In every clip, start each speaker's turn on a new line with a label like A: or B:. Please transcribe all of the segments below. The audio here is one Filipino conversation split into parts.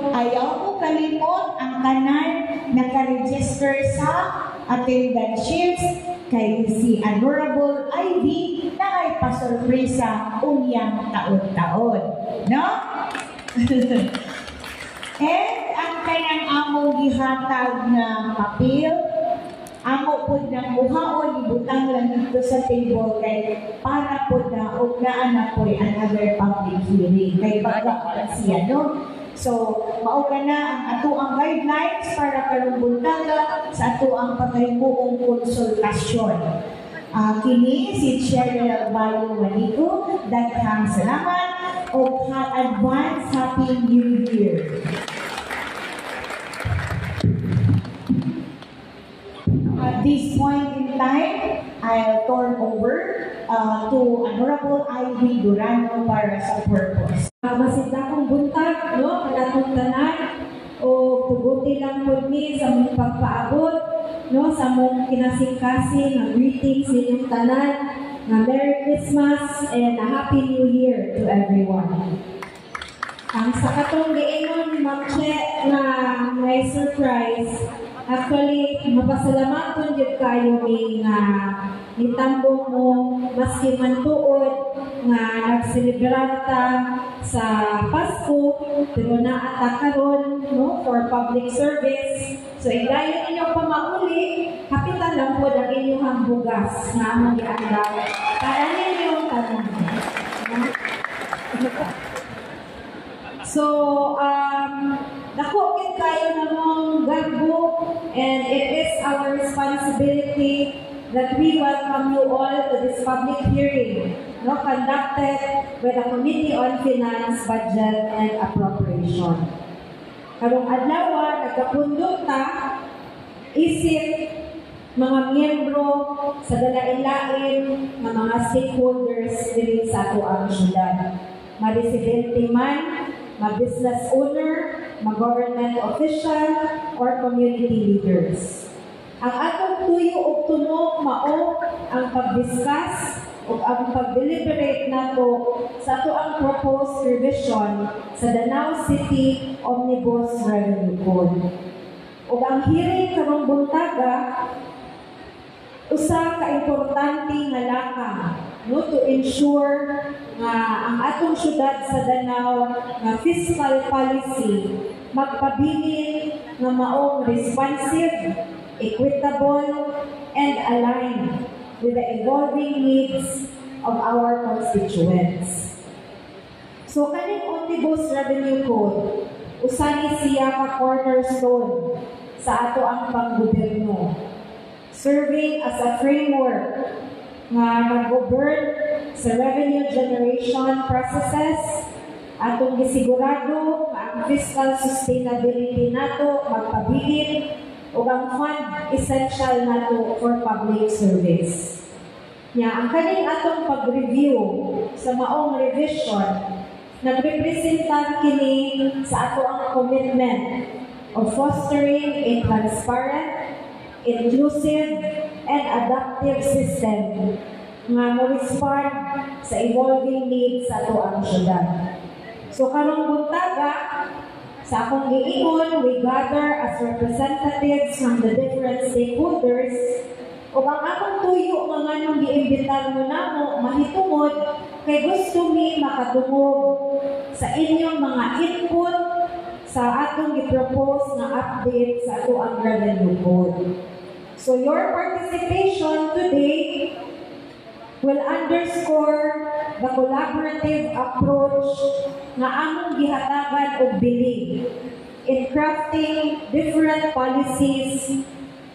A: ayaw ko kalimot ang tanan naka-register sa attendance sheets kay si Honorable Ivy na ay pasurpresa unyang taon-taon. No? And ang kanang among gihatag na papel, amo po na muhaon, ibutang lang dito sa table kay para po na o na po another public hearing. Kay pagkakaan siya, no? So, mauga na ang ato ang guidelines para karong buntaga sa ato ang paghimuong konsultasyon. Kini si Cheryl Bayo Manico, daghang salamat o advance Happy New Year. At this point in time, I'll turn over to Honorable Ivy Durano para sa purpose.
B: Masinda kong buntag, no? Kanatong tanan o tuguti lang po ni sa mong pagpaabot, no? Sa mong kinasing-kasing, ang greetings sa inyong tanan, na Merry Christmas and a Happy New Year to everyone. Ang sa katong giingon, Ma'am Che, na may surprise, actually, mapasalamat yun kayo ni tambong mo, maski man tuod, nga nagselebrar ta sa Pasko, pero naata karon, no, for public service. So, ilayo inyong pamauli, kapitan lang po ang inyong bugas na among gianda. Para ninyong tanong. So, dako kit kayo namong garbo, and it is our responsibility that we welcome you all to this public hearing, no, conducted by the Committee on Finance, Budget, and Appropriation. Karong adlaw, nagkapundok ta, isip mga miyembro sa dalain-lain ng mga stakeholders diri sa ato ang syudad. Ma-residente man, ma-business owner, ma-government official, or community leaders. Ang atong tuyo o tunog mao ang pag-discuss o ang pag-deliberate nato sa ato ang proposed revision sa Danao City Omnibus Revenue Code. O ang hearing karong buntaga, usa ka importante nga lakang, no, to ensure nga ang atong syudad sa Danao nga fiscal policy magpabilin nga maong responsive, equitable, and aligned with the evolving needs of our constituents. So, kaning Omnibus Revenue Code, usani siya ka cornerstone sa ato ang panggobyerno, serving as a framework nga nag-govern sa revenue generation processes, atong gisigurado nga ang fiscal sustainability nato magpabilin o ang fund essential nato for public service. Ang kaning atong pag-review sa maong revision, nagrepresenta kini sa ato ang commitment of fostering a transparent, inclusive, and adaptive system nga mo-respond sa evolving needs sa ato ang syudad. So karong buntaga, sa akong giingon, we gather as representatives from the different stakeholders o ang akong tuyo nga nganong giimbitar mo namo mahitungod kay gusto mi makatungog sa inyong mga input sa atong gipropose na update sa ato ang revenue code. So your participation today will underscore the collaborative approach na among gihatagan og bili in crafting different policies,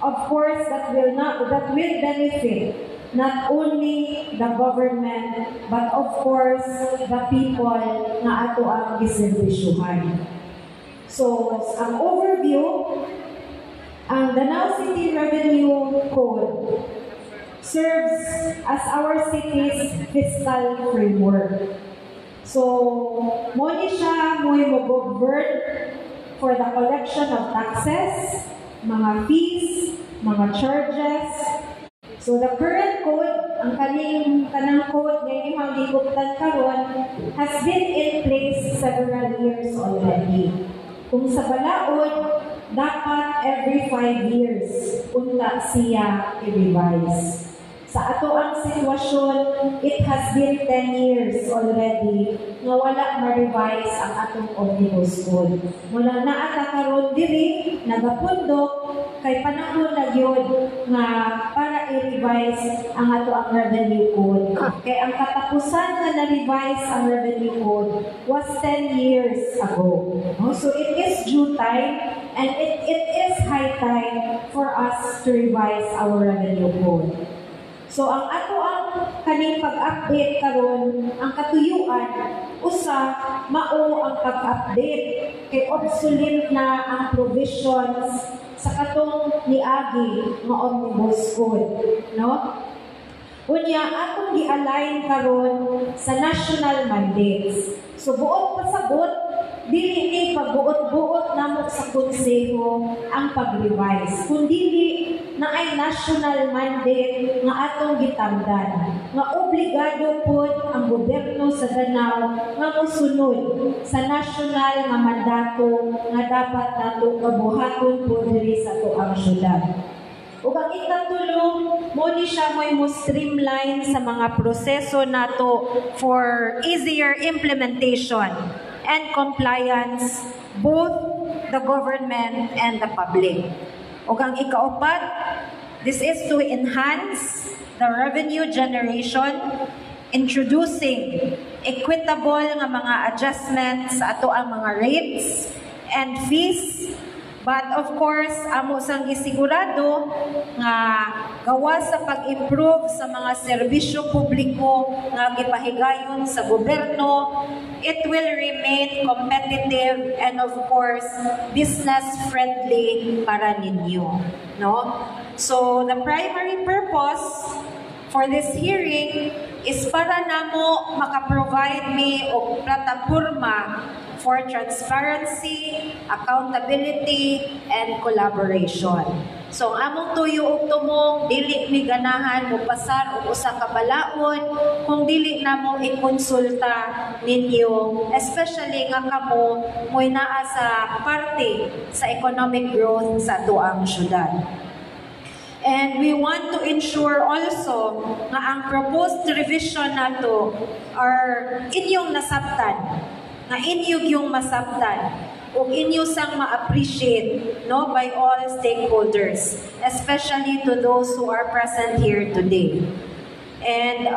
B: of course, that will benefit not only the government but of course the people nga ato ang giserbisyuhan. So, ang overview, ang Danao City Revenue Code serves as our city's fiscal framework. So, mo ni siya mo-govern for the collection of taxes, mga fees, mga charges. So, the current code, ang kanang code na yung hangiguptan karon has been in place several years already. Kung sa balaod, dapat every 5 years unta siya i-revise. Sa ato ang sitwasyon, it has been 10 years already nga wala ma-revise ang atong omnibus code. Mula naata karon diri nagapundok kay panahon na gyud nga para i-revise ang ato ang revenue code. Kay ang katapusan na na-revise ang revenue code was 10 years ago. No? So it is due time and it is high time for us to revise our revenue code. So ang ato ang kaning pag-update karon, ang katuyuan usa mao ang pag-update kay obsolete na ang provisions sa katong niagi nga omnibus code, no? Unya atong gi-align karon sa national mandates. So buot pasabot dili ni pagbuot-buot namo sa konseho ang pag-revise, kundi na ay national mandate nga atong gitamdan nga obligado pod ang gobyerno sa Danao nga mosunod sa national nga mandato nga dapat nato kabuhaton pod diri sa tuang syudad. Ug ang ikatulong mo ni siya mo streamline sa mga proseso nato for easier implementation and compliance, both the government and the public. O ang ikaapat, this is to enhance the revenue generation, introducing equitable nga mga adjustments sa ato ang mga rates and fees. But of course, amo sang gisigurado nga gawa sa pag-improve sa mga serbisyo publiko nga gipahigayon sa gobyerno, it will remain competitive and of course business-friendly para ninyo. No? So the primary purpose for this hearing is para namo maka-provide me og plataporma for transparency, accountability, and collaboration. So, among tuyo og tumong, dili mi ganahan mo pasar og usa ka balaod kung dili namo ikonsulta ninyo, especially nga kamo mo'y naa sa parte sa economic growth sa tuang syudad. And we want to ensure also nga ang proposed revision nato are inyong nasabtan, nga inyong yung masabtan o inyo sang ma-appreciate, no, by all stakeholders, especially to those who are present here today. And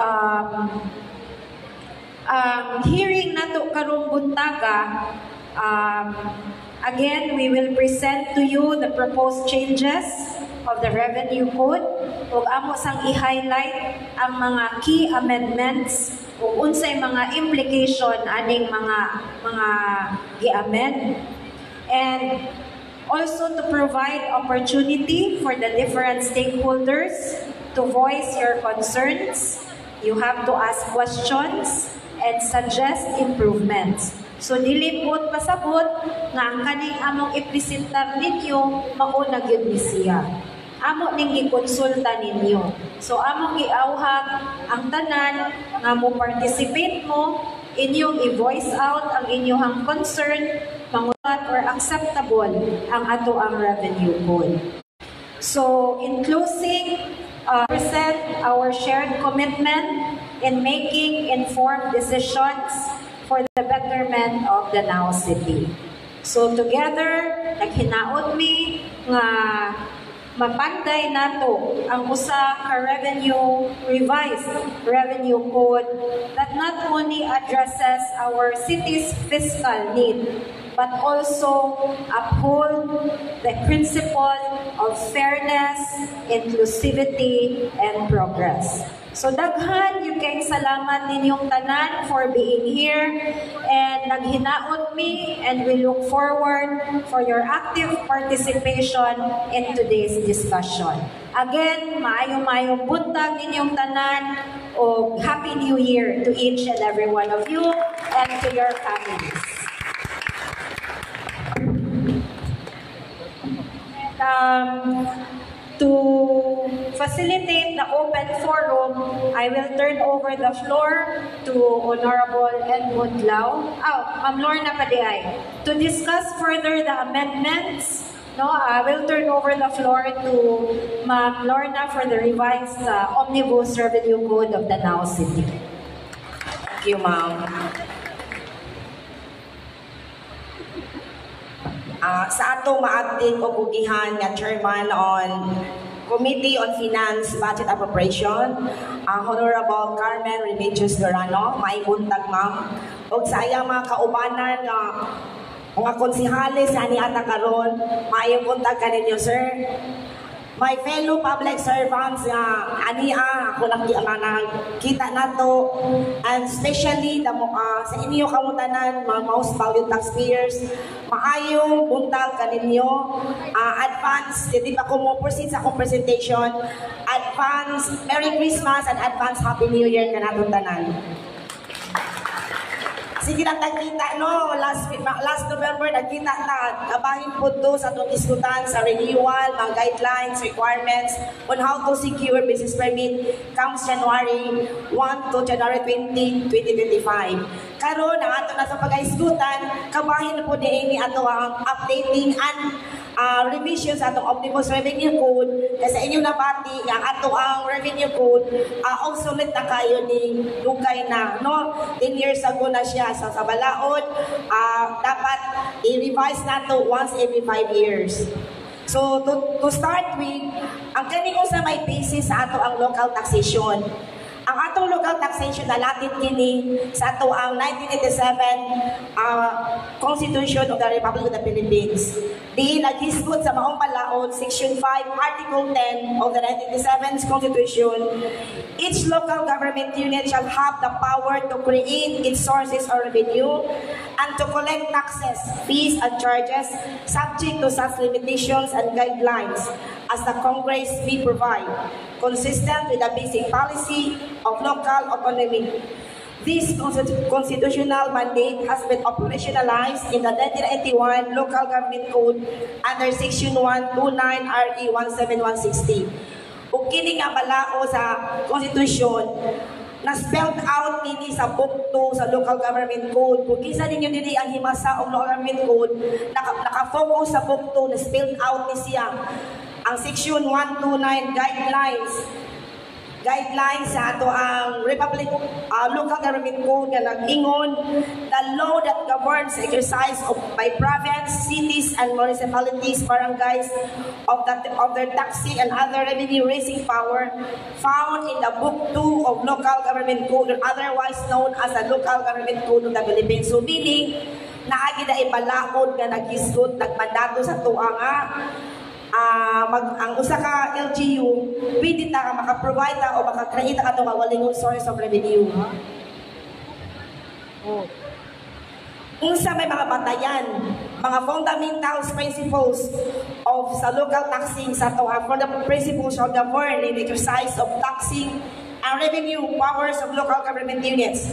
B: hearing nato karong buntaga, again, we will present to you the proposed changes of the revenue code ug amo sang i-highlight ang mga key amendments ug unsay mga implication aning mga gi-amend, and also to provide opportunity for the different stakeholders to voice your concerns. You have to ask questions and suggest improvements. So dili pod pasabot nga ang kaning among ipresentar ninyo mao na gyud ni siya. Amo ning gikonsulta ninyo. So among giauhag ang tanan nga mo participate mo, inyong i-voice out ang inyong concern, mangulat or acceptable ang ato ang revenue code. So in closing, present our shared commitment in making informed decisions for the betterment of the Danao City. So together, naghinaot mi nga mapanday nato ang usa ka revised revenue code that not only addresses our city's fiscal need, but also uphold the principle of fairness, inclusivity, and progress. So daghan yung kayong salamat ninyong tanan for being here, and naghinaot mi, and we look forward for your active participation in today's discussion. Again, maayong buntag ninyong tanan, o Happy New Year to each and every one of you and to your families. To facilitate the open forum, I will turn over the floor to Honorable Edmund Lau, Ma'am Lorna Padiay, to discuss further the amendments. No, I will turn over the floor to Ma'am Lorna for the revised Omnibus Revenue Code of Danao City.
C: Thank you, ma'am. Sa atong ma-update o kugihan nga chairman on Committee on Finance, Budget Appropriation, Honorable Carmen Remedios Dorano, may buntag ma'am. O sa iyang mga kaubanan nga mga konsihalis sa aniata karon, may buntag ka ninyo, sir. My fellow public servants, ania, ako lang kita nato, and especially sa inyo kamutanan, mga most valued taxpayers, maayong buntag kaninyo, advance, di ba ko mo proceed sa akong presentation, advance, Merry Christmas and advance Happy New Year ka natong tanan. Sige lang nagkita, no? Last November, nagkita na. Kabahin po to sa itong iskutan sa renewal, mga guidelines, requirements on how to secure business permit comes January 1 to January 20, 2025. Karon ang ato na sa pag-iskutan, kabahin po din ato ang updating and revisions atong Omnibus Revenue Code kasi inyo nabati ang ato ang Revenue Code obsolete na kayo ni dugay na, no? 10 years ago na siya sa balaod, dapat i-revise nato once every 5 years. So to start with, ang kaning sa may basis sa ato ang local taxation. Ang atong local taxation na latin kini sa ato ang 1987 Constitution of the Republic of the Philippines. Di naghisgot sa maong balaod, Section 5, Article 10 of the 1987 Constitution, each local government unit shall have the power to create its sources of revenue and to collect taxes, fees, and charges subject to such limitations and guidelines as the Congress may provide, consistent with the basic policy of local autonomy. This constitutional mandate has been operationalized in the 1981 Local Government Code under Section 129 RE 17160. O kini nga balao sa Constitution na spelled out nini sa Book 2 sa Local Government Code. Kung kisa ninyo nini ang himasa o Local Government Code, nakafocus sa Book 2 na spelled out ni siya ang Section 129 guidelines sa ato ang Local Government Code na nag-ingon, the law that governs the exercise by province, cities, and municipalities, barangays of their taxing and other revenue-raising power found in the Book 2 of Local Government Code, or otherwise known as the Local Government Code of the Philippines. So meaning, naagi na ibalaod nga naghisgot, nagmandato sa tuwa nga ang usa ka LGU pwede ta ka maka-provide o maka-create ka itong walingong source of revenue. Unsa may mga batayan, mga fundamental principles of sa local taxing sa to for the principles of govern in the exercise of taxing and revenue powers of local government units.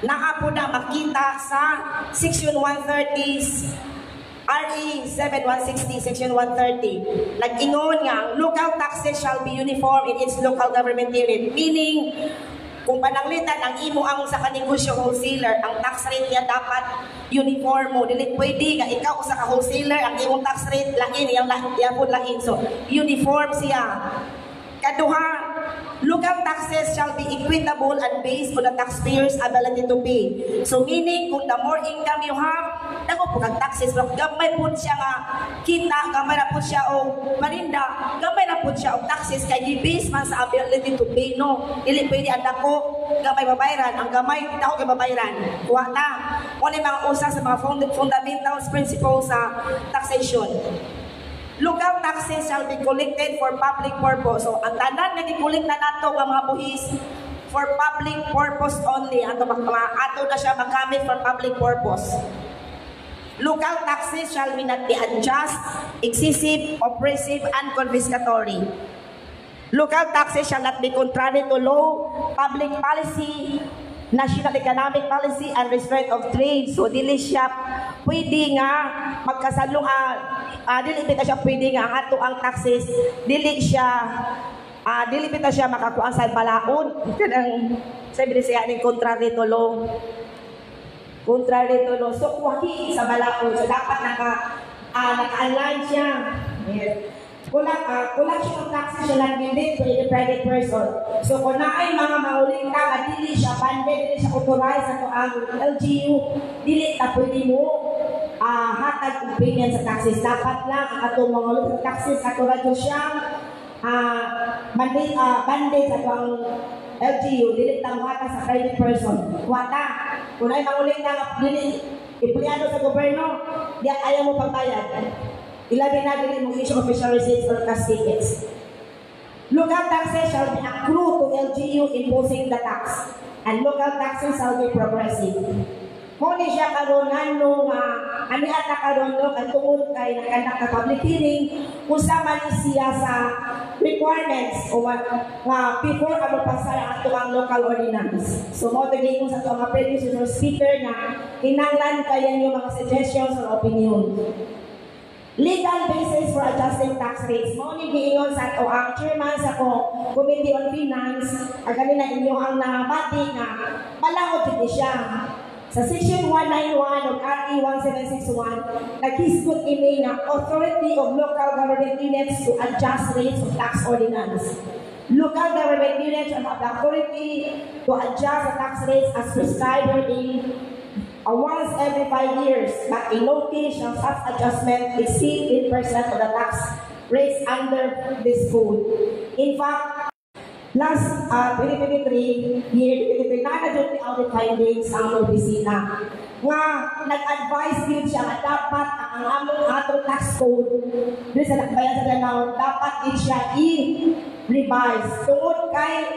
C: Naa po na makita sa Section 130 RE 7160, Section 130. Nag-ingon nga, local taxes shall be uniform in its local government unit. Meaning, kung pananglitan ang imo ang sa kanegosyo wholesaler, ang tax rate niya dapat uniform mo. Dili pwede nga ikaw sa ka-wholesaler, ang imong tax rate lain, iyang lain. So, uniform siya. Kaduha, local taxes shall be equitable and based on the taxpayer's ability to pay. So meaning, kung the more income you have, dako po kag taxes, pero gamay po siya nga kita, gamay na po siya o parinda, gamay na po siya o taxes, kaya i-base man sa ability to pay, no? Dili pwede ang dako, gamay babayran, ang gamay, dako kay babayran. Kuha na. Kung mga usa sa mga fundamental principles sa taxation. Local taxes shall be collected for public purpose. So, ang tanan na di-collect na nato ng mga buhis for public purpose only. Ato na siya magamit for public purpose. Local taxes shall be not be unjust, excessive, oppressive, and confiscatory. Local taxes shall not be contrary to law, public policy, national economic policy, and restraint of trade. So, dili siya pwede nga magkasalong dili siya pwede nga ang ato ang taxes dili siya dili bitaw siya makakuha sa balaod. Kanang sabi siya ning contrary to law. Contrary to law. So kuha sa balaod. So dapat naka-align siya. Yes. Kulang siya ng taxes siya lang din to a private person. So kung naay mga mauling ka, dili siya bande, dili siya authorized ato ang LGU, dili ta pwede mo hatag opinion sa taxes. Dapat lang ang atong mga uling sa taxes, ato radyo siyang bande sa ato ang LGU, dili ta mo hatag sa private person. Wata, kung naay mauling ka, dili empleyado sa gobyerno, di ayaw mo pagbayad. Ilabi na din mong issue official receipts or cash tickets. Local taxes shall be accrued to LGU imposing the tax, and local taxes shall be progressive. Kung ni siya karon ano nga anihat na karon no katungod kay nakanak ka public hearing usama ni siya sa requirements o nga before amo pasar ato ang local ordinance. So mo tagi ko sa to mga previous speaker na kinanglan kaya yung mga suggestions or opinion. Legal basis for adjusting tax rates. Mo ni giingon sa ato ang chairman sa Committee on Finance, kanina inyo ang nabati nga balangod gid siya. Sa Section 191 of RE 1761, naghisgot ini nga Authority of Local Government Units to adjust rates of tax ordinance. Local government units have the authority to adjust the tax rates as prescribed in once every 5 years, but a notice shall such adjustment exceed 8% of the tax rates under this code. In fact, last 2023, naka-duty audit findings ang opisina nga nag-advise din siya na dapat ang among atong tax code doon sa nakbayan sa Danao, dapat din siya i-revise tungod kay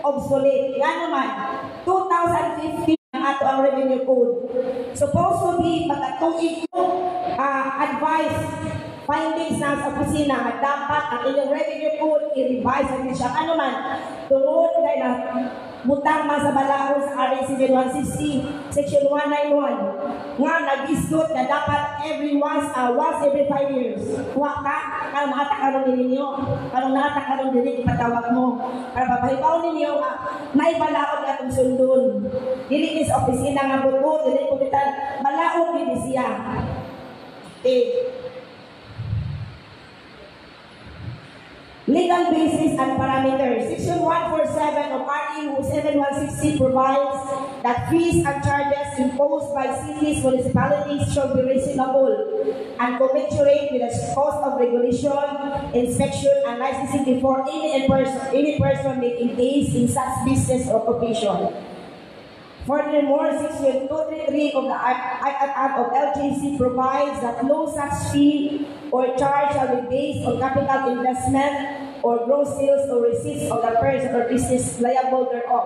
C: obsolete. Nga naman, 2015 ato ang revenue code. Supposed to be pagkatuig advice findings ng opisina at dapat ang inyong revenue code i-revise din siya. Ano man, tungod kay na butang man sa balaod sa RA 7160 Section 191 nga nag-isgot na dapat once every 5 years. Huwag ka, karong nakatakaroon ninyo, karong nakatakaroon din ipatawag mo para papahibaw ninyo naibalaod na itong sundon. Dili is opisina nga buto, dili po kita balaod din siya. Legal basis and parameters. Section 147 of RE 7160 provides that fees and charges imposed by cities, municipalities shall be reasonable and commensurate with the cost of regulation, inspection, and licensing before any person may engage in such business or occupation. Furthermore, Section 233 of the Act of LGC provides that no such fee or charge shall be based on capital investment or gross sales or receipts of the person or business liable thereof.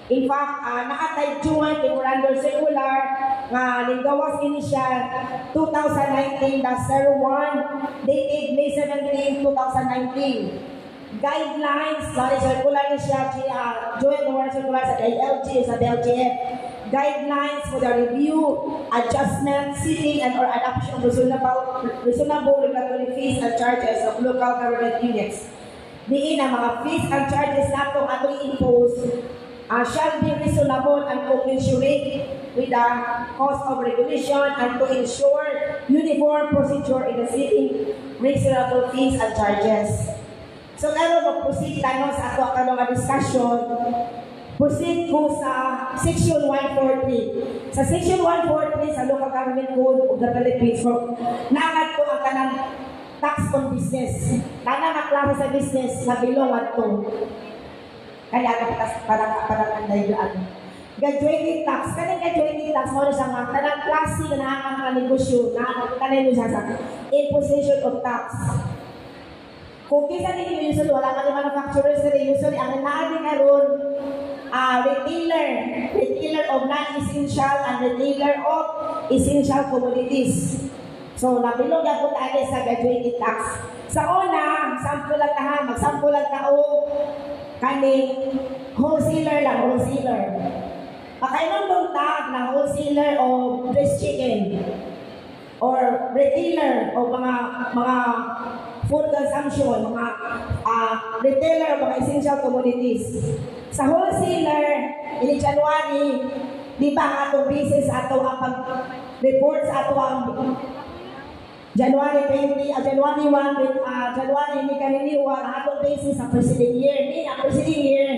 C: In fact, nakatay Juan Memorandum Circular nga ninggawas ini siya 2019-01 dated May 17, 2019. Guidelines, circular ni siya, Joint Memorandum Circular sa LG, sa LGF. Guidelines for the review, adjustment, setting, and or adoption of reasonable regulatory fees and charges of local government units. Diin ang mga fees and charges na itong atong impose shall be reasonable and commensurate with the cost of regulation and to ensure uniform procedure in the setting reasonable fees and charges. So, karon mag-proceed tayo sa ato ang mga discussion. Proceed ko sa Section 143. Sa Section 143 sa Local Government Code of the Philippines, naagad ko ang kanang tax on business. Kanang naklaro sa business na bilong at to. Kaya parang anday doon. Graduated tax. Kanang graduated tax mo na sa mga kanang klase na ang mga negosyo na kanang nyo sa imposition of tax. Kung kisa din usually, wala ka ng manufacturers na usually, ang natin karon retailer of non-essential and retailer of essential commodities. So, nabilog ako tayo sa graduated tax. Sa una, sample lang ka magsample lang ka o kaning wholesaler lang, wholesaler. Pakailan mong tag na wholesaler o dressed chicken. or retailer o mga food consumption, mga retailer o mga essential commodities. Sa wholesaler, in January, di ba ang atong basis ato ang pag-report sa ato ang January 1, January ni kaniniwa ang atong basis sa preceding year. Ang preceding year,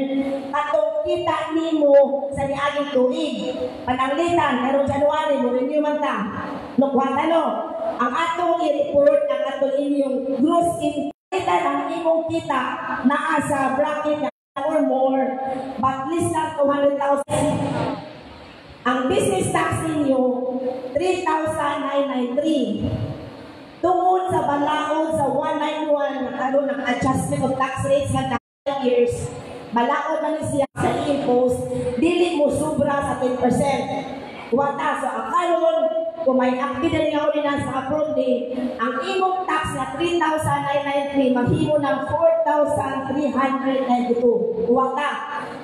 C: atong kita nimo sa niaging tuig. Pananglitan, karong January, mo renew man ta. Nukwata no, ang atong i-report, ang atong inyong gross income, ang imong kita naa sa bracket or more, but less than 200,000. Ang business tax ninyo, 3,993. Tungod sa balaod sa 191 na karon ng adjustment of tax rates ng 10 years, balaod na siya sa impose, dili mo sobra sa 10%. Wata, so ang karon, kung may active na nga ulit sa approve din, ang imong tax na 3,993, maghimo ng 4,392. Wata,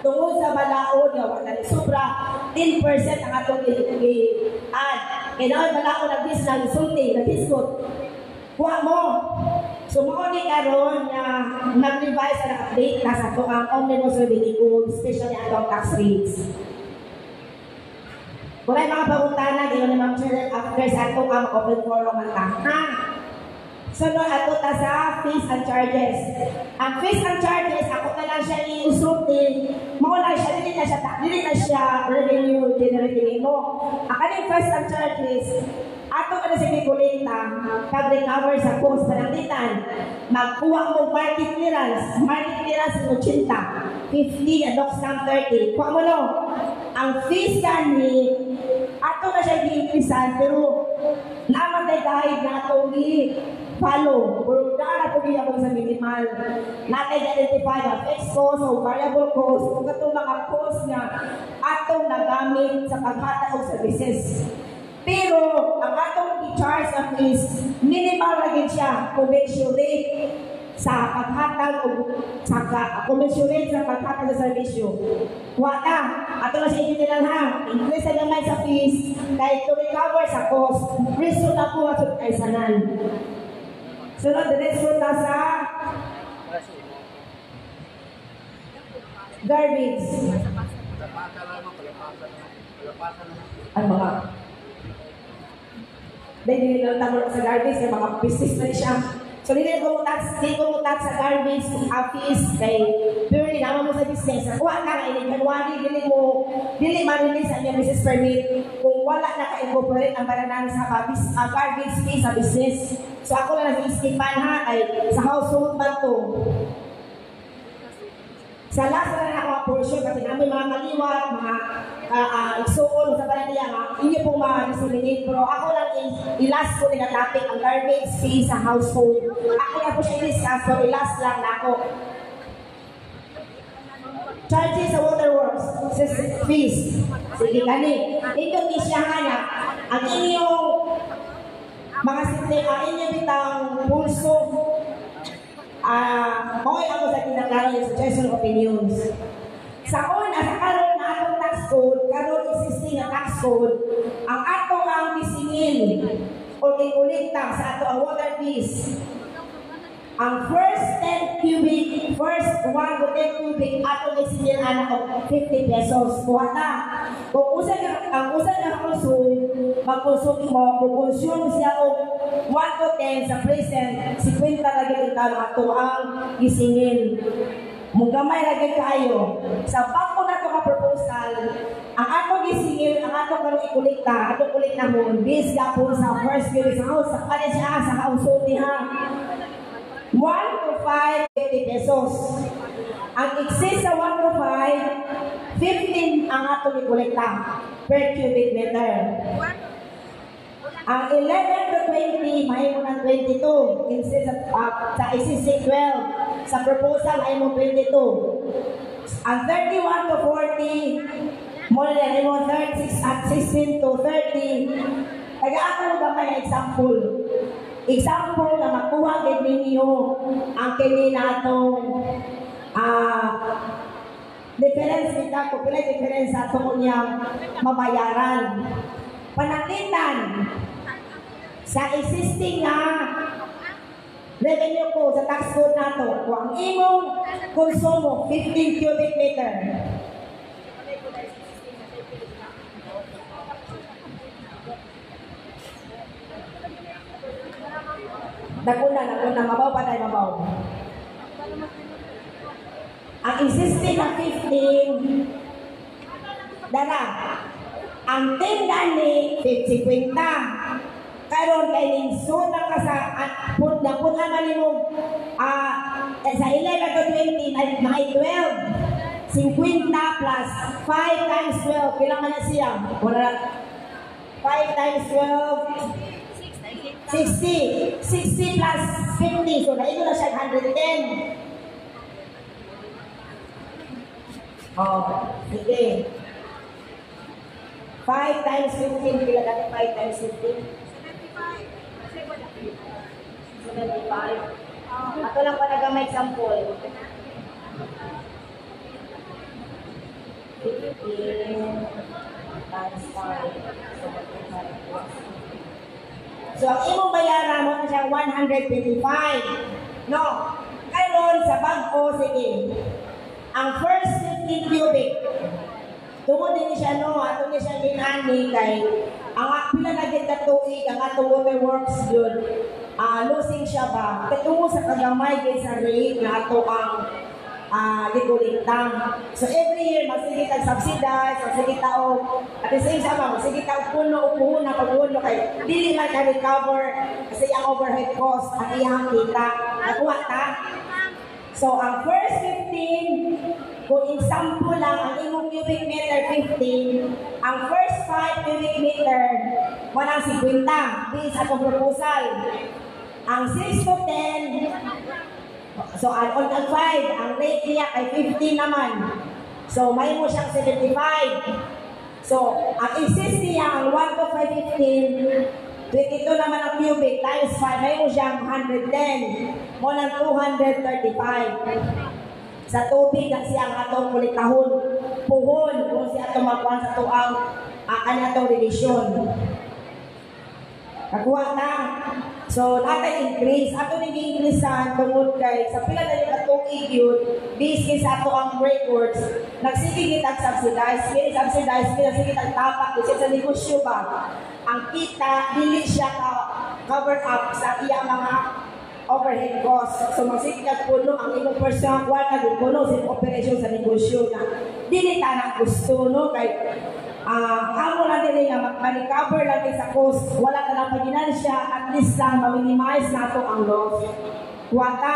C: tungod sa balaod, wata ni sobra, 10% ang atong i-add. Kaya na balaod na bis na isulti, na discount. Kuha mo. So, mo ni karon na nag-revise na update na sa ito ang Omnibus Revenue Code, especially ang tax rates. Kung may mga pagutana, gano'n ni Ma'am Chair, after sa ito ang open forum ang ha? Sunod ato ta sa fees and charges. Ang fees and charges, ako na lang siya iusulti. Mawala siya, dili na siya revenue generating mo. Ang kaning fees and charges, ato ka na sa kikulita, kag-recover sa cost pananglitan, magkuha mo market clearance ng 80, 50, adok ng 30. Kuha mo no, ang fees kani, ato na siya giimpisan, pero namatay kahit na ato follow, pero dara po niya sa minimal. Natin identify ang fixed cost o variable cost, kung itong mga cost nga atong nagamit sa paghatag sa business. Pero ang atong i-charge ang is minimal lagi siya, commensurate sa paghatag o sa commensurate sa paghatag sa servisyo. Wata, ato na siya itinilal ha, increase na gamay sa fees, kahit to recover sa cost, reason na po at ay sanan. Sunod, the next one na sa garbage. Ano mga? Dahil hindi lang tamo sa garbage, yung mga business na siya. So, hindi kumutat sa garbage, office, kay purely naman mo sa business. Kuha ka nga, in January, dili ma-release ang yung business permit kung wala na ka-incorporate ang bananan sa garbage fee sa business. So, ako lang nag-iskipan ha, ay sa household man to. Sa last na mga portion, kasi namin mga maliwat, mga igsuon sa bala niya, hindi pong ma-disseminate. Pero ako lang i-last ko nila topic ang garbage fee sa household. Ako na po siya i-discuss, pero i-last lang na ako. Charges sa water works, fees. Sige kani. Ito isyahan na, ang inyong mga simple, ang inyong bitang pulso, makoy ako sa kinaglaran yung suggestion opinions. Sa una, sa karon na atong tax code, karon existing na tax code, ang ato ang bisingin o ikulikta sa ato ang water fees. Ang first 10 cubic, first 1 to 10 cubic, ato bisingin anak of 50 pesos. Kuwata. Kung ang usa na konsul, mag-consume mo, kung siya o 1 to 10 sa present, 50 lagi kita ato ang gisingin. Mugamay lagi kayo. Sa bangko na ito ka proposal, ang ato gisingin, ang ato karong ikulikta, ato kulikta mo, bis po sa first cubic sa house, sa kanin siya, sa household niya. 1 to 5, 50 pesos. Ang excess sa 1 to 5, 15 ang ato ikolekta per cubic meter. Ang 11 to 20, may mo ng 22. Instead sa existing 12, sa proposal ay mo 22. Ang 31 to 40, mo na rin mo 36 at 16 to 30. Taga-ako ba may example? Example na makuha din ninyo ang kini natong difference kita ko pila difference ato niyang mabayaran. Pananglitan
A: sa existing na revenue ko sa tax code nato, kung ang imong konsumo 15 cubic meter. Nakuna, mabaw pa tayo, mabaw. Ang existing na 15, dala, ang tinda ni 50-50. Karon kay ning suta ka sa punta man nimo sa 11 to 20 ay mga 12. 50 plus 5 times 12 kailan man na siya? Wala 5 times 12 60 plus 50 so naito na siya 110. Oh, sige. 5 times 15 kila dati 5 times 15 75. Ako lang pa nagamay example. 15 times 5. So, ang imong bayaran mo na siya 125. No? Karon sa bag-o, sige. Ang first 15 cubic, tungod din siya, no? Ato ni siya ginani kay ang pila na gid ka tuig ang ato waterworks yun. Losing siya ba? Katungo sa kagamay gid sa rate nga ato ang likulitang. So every year magsige tag subsidize, magsige tao at the same time magsige tag puno upuhon na pagpuno kay dili man ka recover kasi ang overhead cost ang iyang kita. Nakuha ta? So ang first 15, kung example lang ang imong cubic meter 15, ang first 5 cubic meter walang 50 based sa proposal. Ang 6 to 10, so on tag 5, ang rate niya ay 15 naman. So may mo siyang 75. So ang exist niya ang 1 to 5, 15, 22 naman ang cubic times 5, may mo siyang 110. Mo ng 235. Sa tubig na siyang atong kulitahon. Puhon kung siya atong makuha sa tuang kanatong revision. Nakuha na. So, natin increase. Ato nag-increasean tungod kay sa pila na yung katuig yun, based sa ato ang records, nagsigigit ang subsidize, kaya subsidize, kaya sige ang tapak, kasi sa negosyo ba, ang kita, dili siya cover up sa iya mga overhead costs. So, magsikat puno ang imong personal kwarta, puno sa operation sa negosyo na dili tanang gusto, no? Kay amo lang din nga mag-recover lang sa cost, wala ka lang paginansya, at least lang ma-minimize nato ang loss. Kuwata,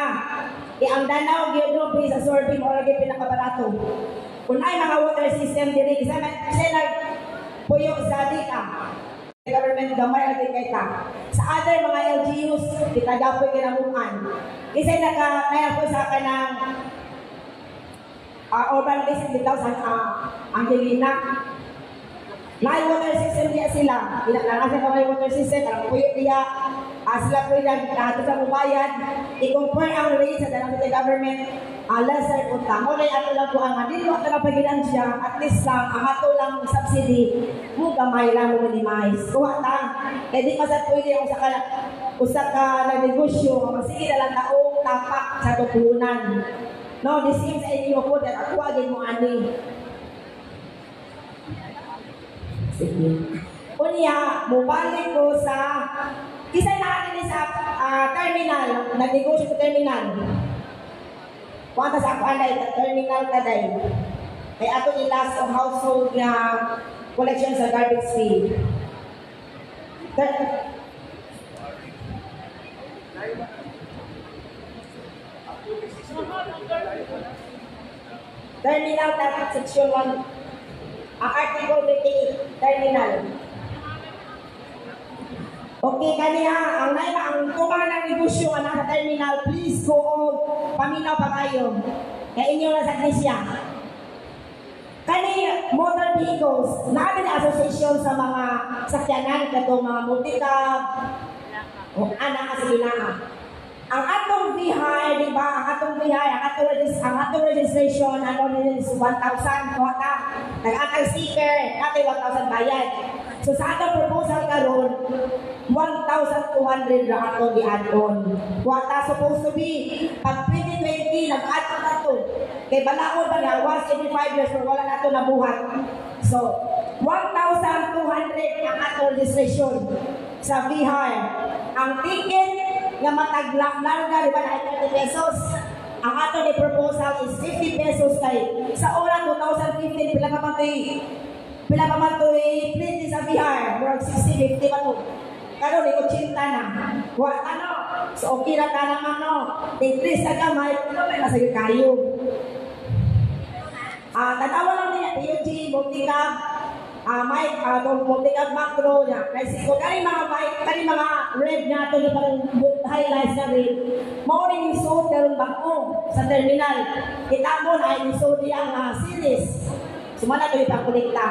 A: ang danaw gyud sa sorbing o lagi pinakabarato. Kung ay mga water system diri, kasi nagpuyo sa dita. Government gamay lagi kay ta. Sa other mga LGUs, kita gapoy kinabukan. Kasi kaya po sa kanang urban basin bitaw sa Angelina. May water system niya sila. Inakasa ka may water system, parang puyo niya. Sila po yung nato sa mubayan. I-compare ang rate sa dalang government. Lesser po ta. Muna ato lang po ang dito ato lang paginansya. At least lang, ang ato lang subsidy, mo gamay lang mo minimize. Kuha ta. Kaya di pasat pwede yung usa ka na negosyo, masige na lang taong tapak sa tupunan. No, this is sa inyo po, dahil ako agin mo ani. Unya, mubalik ko sa isa na natin sa terminal, nag-negosyo sa terminal. Kuwanta sa ako anay, terminal kaday. Kaya ato ilas ang household na collection sa garbage fee. Terminal dapat section 1. Article 28, terminal. Okay, kaniya, ang kumang ng negosyo na sa terminal, please go on, paminaw pa kayo. Kaya inyo na sa Grisya. Kani motor vehicles, namin association sa mga sakyanan, katong mga multicab, o anak sa bilangan. Ang atong VHI, di ba? Ang atong VHI, ang atong registration, ano rin is 1,000 kota. Nag-atang sticker, natin 1,000 bayad.
C: So sa atong proposal karon 1,200 ra ato di-add-on. What supposed to be pag 2020 nag-add na to. Kay balaod ba niya, once every 5 years pero wala na to nabuhat. So 1,200 ang atong registration sa BIHAR. Ang ticket nga mataglarga, di ba, na 30 pesos. Ang ato ni proposal is 50 pesos kay sa oras 2015 pila pa man to i-print sa BIHAR, murag 60, 50 pa to. Karon ni 80 na. Wa ano? So okay ra ka naman no. Increase na kamay, may masayod kayo. Tanawa lang niya, PUG, Multicab, Mike, Multicab Macro niya. Kasi kung kani mga red na ito, yung parang highlights na red, mauring yung suot karon bako sa terminal. Kita mo na yung suot yung series. Sumala ito yung pangkulikta.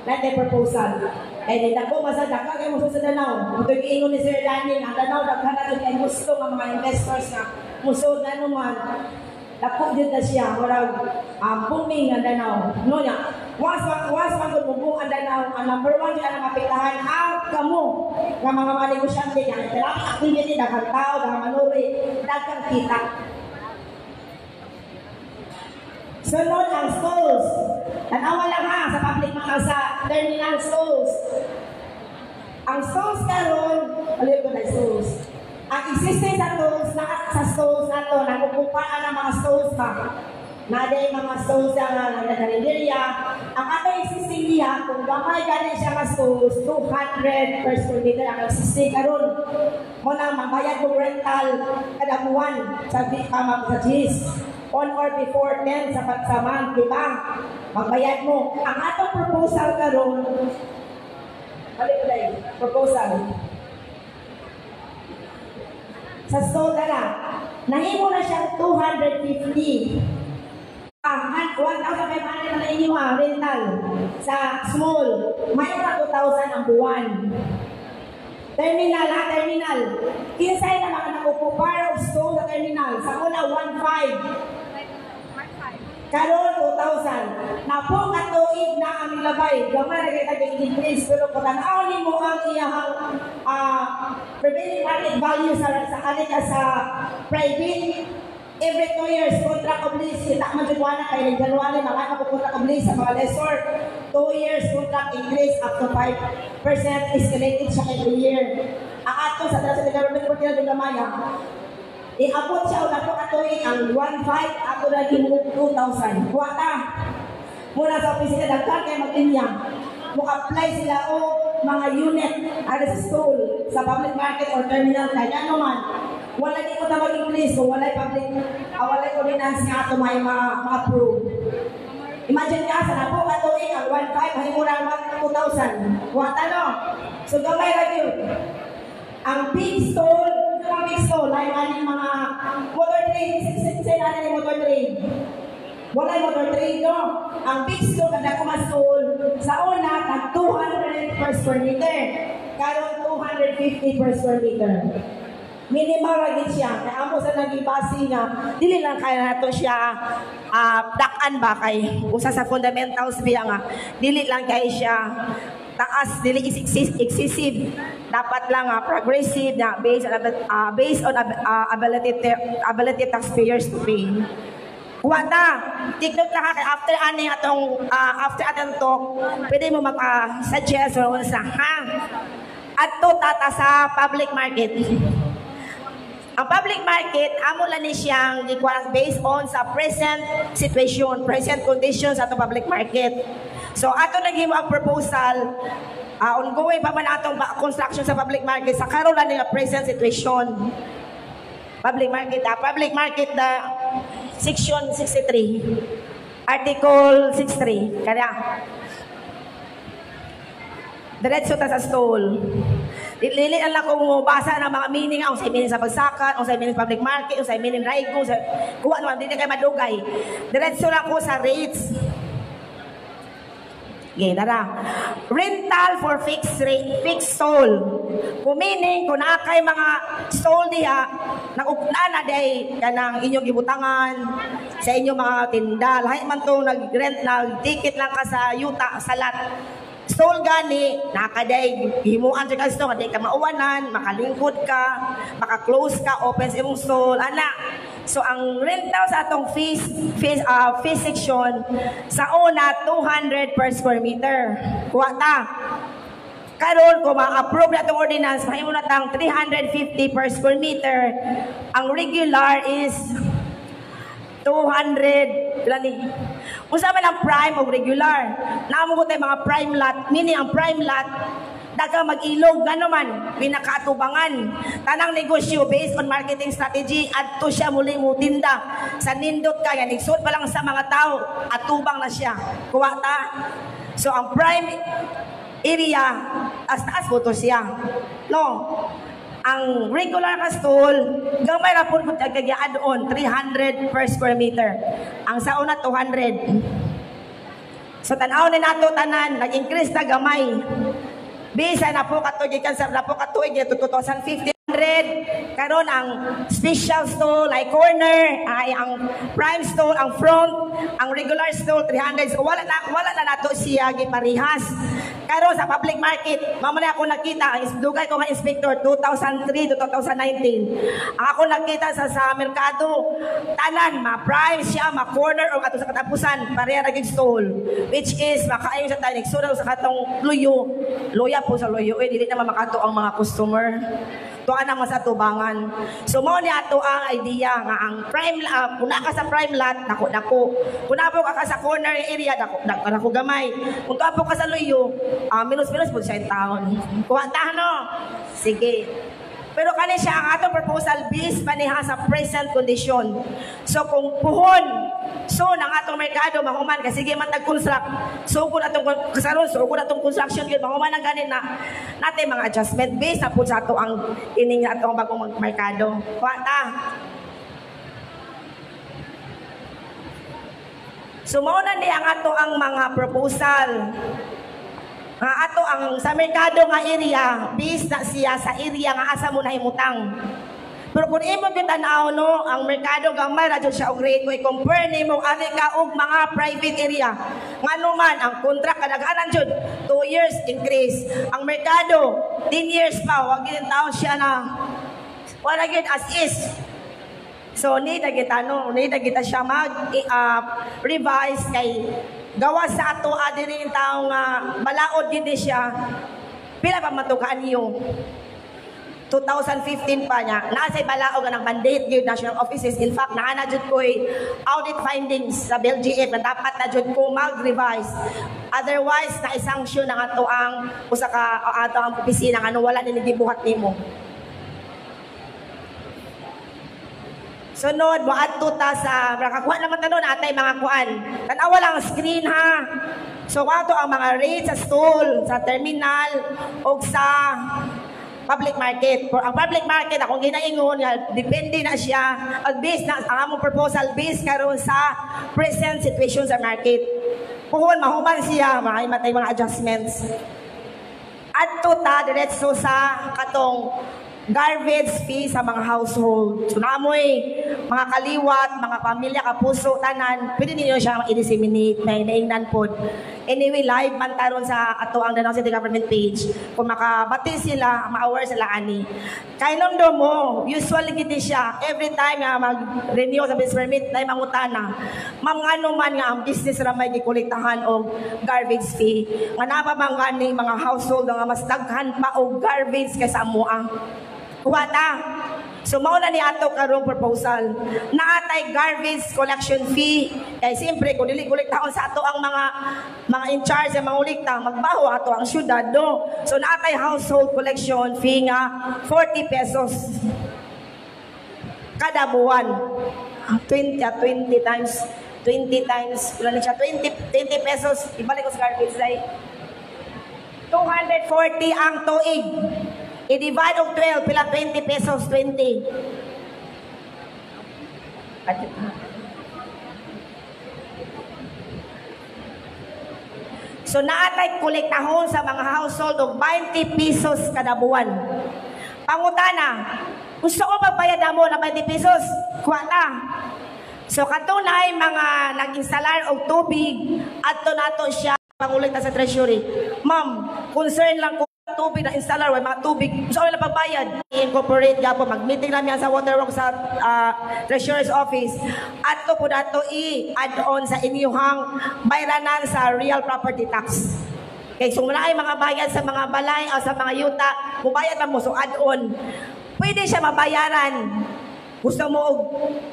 C: Natin proposal. Kaya nila ko, masada ka kayo muso sa Danau. Ito yung ingon ni Sir Danny, ang Danau, naghanap ito yung gusto ng mga investors na muso na naman. Dako din na siya, marag booming ang Danau. No niya, once magbubuong ang Danau, ang number 1 niya ang mapitahan, kamo, ng mga negosyante niya. Pero ang activity, dagang tao, dagang manuri, dagang kita. Sunod ang schools. Tanawa lang ha, sa public sa terminal schools. Ang schools karon, alam ko na schools. Ang existing sa schools na to, nagpupaan ang mga schools pa. Naday mga schools na nagkarinderya. Ang ato existing niya, kung gamay ganin siya mga schools, 200 per square meter ang existing karon. Muna magbayad mo rental kada buwan sa GIS. On or before 10 sa pagsaman, di ba? Magbayad mo. Ang atong proposal karon, proposal. Sa stall na nahimo na siyang 250. 1,500 na inyo rental. Sa small, may 2,000 ang buwan. Terminal. Kinsay na mga nakukupar o stall sa terminal. Sa una, 1,500. Karon 2,000. Na po katuig na ang labay. Gamay na kita increase. Pero kung tanaw ni mo ang iyahang prevailing market value sa private, every 2 years, contract of lease. Kita man dyan na kayo ng January, mga contract of lease sa mga lessor. 2 years, contract increase up to 5% escalated siya every year. Ang ato sa government po tinag ng Maya, iabot siya o nato katuig ang 1,500, ato na din 2,000. Kuwata, muna sa opisina dagkan kayo mag-inyang. Mag-apply sila o mga unit at sa school, sa public market or terminal, kaya naman, wala di ko tawag English kung wala walay ordinance nga ato may ma-approve. Imagine ka, sa napo katuig ang 1,500, halimuran 2,000. Kuwata no? So gamay ra yun. Ang big stall, ay maling mga motor trade, sila na yung motor trade. Wala yung motor trade, no? Ang big stall, kada kumasol, sa una, tag 200 per square meter. Karon 250 per square meter. Minimal lagi siya. Kaya amo sa nag-ibasi nga, dili lang kaya na to siya dakan ba kay usa sa fundamentals biya nga, dili lang kay siya taas, dili excessive. Dapat lang progressive na based on ability taxpayers to pay. Wata, tiktok lang kay after atong talk, pwede mo mag-suggest or unsa ha. Adto tata sa public market. Ang public market, amo lang ni siyang based on sa present situation, present conditions sa public market. So ato naghimo ang proposal, ongoing pa man atong construction sa public market sa karon lang nga present situation. Public market na section 63, article 63. Kaya diretso ta sa stall. Lili lang ko basa ng mga meaning, ang sa meaning sa pagsakat, ang sa meaning public market, ang sa meaning raigo, sa kuha naman, hindi na kayo madugay. Diretso lang ko sa rates. Okay, tara. Rental for fixed stall. Kung meaning, kung nakakay mga stall diha, nag-upna na day kanang inyong gibutangan sa inyong mga tinda. Lahat man to nag-rent, nag-ticket lang ka sa yuta, sa lot. stall gani, nakaday, himuan sa stall, kaday ka mauwanan, makalingkod ka, maka-close ka, open sa imong stall, ana. So, ang rental sa atong fee section, sa una, 200 per square meter. Kuha ta. Karon kung ma-approve na itong ordinance, mahimo na tang 350 per square meter. Ang regular is 200, ilan ni? Kung saan man ang prime o regular, naamo ko tayo mga prime lot, meaning ang prime lot, daga mag-ilog, gano'n man, pinakaatubangan. Tanang negosyo based on marketing strategy, at to siya muli mo tinda. Sa nindot ka, yan, iksot pa lang sa mga tao, atubang na siya. Kuha ta. So, ang prime area, taas po to siya. No? Ang regular ka stall, gamay na po kung tagagyaan doon, 300 per square meter. Ang sa una, 200. So, tanaw na nato tanan, nag-increase na gamay. Bisa na po katuig, na po katuig, 2050. Karon ang special stall ay corner, ay ang prime stall, ang front, ang regular stall 300. So wala na nato siya giparihas. Karon sa public market, mamaya ako nakita, ang dugay ko nga inspector 2003 to 2019. Ang ako nakita sa merkado, tanan ma-prime siya, ma-corner o ato sa katapusan, pareha ra gid stall, which is makaayo sa tayo nagsunod sa katong luya po sa luyo, dili na makato ang mga customer. Tuan ang mas atubangan. So mo ni ato ang idea nga ang prime kung ka sa prime lot nako. Kung napo ka sa corner area nako gamay. Kung tuapo ka sa luyo, minus po siya yung taon. Kuha ta no. Sige. Pero kani siya ang atong proposal based paniha sa present condition. So kung puhon, so nang atong merkado mahuman kasi sige man tag-construct. So kung atong kasaron, so kung atong construction gyud mahuman ang ganin na natin mga adjustment based na po sa ato ang ining atong bagong merkado. Kuha ta. So mao na ni ang ato ang mga proposal. Ato ang sa merkado nga area, based na siya sa area nga asa mo nahimutang. Pero kung imo gitanaw no, ang merkado gamay ra jud siya og rate ko i-compare nimo ani ka og mga private area. Ngano man ang contract kadaghanan jud 2 years increase. Ang merkado 10 years pa wa gid taon siya na wala gid as is. So ni kita siya mag revise kay gawa sa ato adiri yung taong balaod din siya. Pila pa matukaan niyo? 2015 pa niya. Naasay balaod ng mandate yung national offices. In fact, naana jud ko audit findings sa BLGF na dapat na jud ko mag-revise. Otherwise, na-sanction ng ato ang usa ka ato ang opisina nga wala nila gibuhat nimo. Sunod, maadto ta sa nakakuha naman tanon atay mga kuan. Tanawa lang screen ha. So ato ang mga rates sa stall, sa terminal o sa public market. For ang public market akong ginaingon nga depende na siya based na ang among proposal based karon sa present situation sa market. Puhon mahuman siya, matay mga adjustments. Adto ta diretso sa katong garbage fee sa mga household. So naamoy, mga kaliwat, mga pamilya, kapuso, tanan, pwede ninyo siya i-disseminate na inaingnan po. Anyway, live man taron sa ato ang Danao City Government page. Kung makabati sila, ma-aware sila ani. Kaya nung do mo, usually giti siya, every time nga mag-renew sa business permit, na mangutana. Ma'am nga naman nga ang business na may gikolektahan o garbage fee. Nga napamang ni mga household nga mas daghan pa o garbage kaysa amuang. Kuha ta. So mao na ni ato karong proposal. Naatay garbage collection fee. Kay siyempre kung dili kolektahon sa ato ang mga in charge sa mga ulikta, magbaho ato ang syudad no. So naatay household collection fee nga 40 pesos kada buwan. 20 times wala na siya 20 pesos ibalik ko sa garbage day. 240 ang tuig. I-divide of 12, pila 20 pesos, 20. So, naatay kolektahon sa mga household og 20 pesos kada buwan. Pangutana, gusto ko magbayad mo na 20 pesos? Kuha ta. So, katunay mga nag-instalar og tubig, adto nato siya pangulekta sa treasury. Ma'am, concern lang ko tubig na installer, way mga tubig. Gusto ko lang pagbayad. Incorporate nga po, mag-meeting lang yan sa Waterworks sa Treasurer's Office. At to po na to i-add on sa inyong bayranan sa real property tax. Okay, so mula ay mga bayad sa mga balay o sa mga yuta, mubayad na mo, so add on. Pwede siya mabayaran. Gusto mo og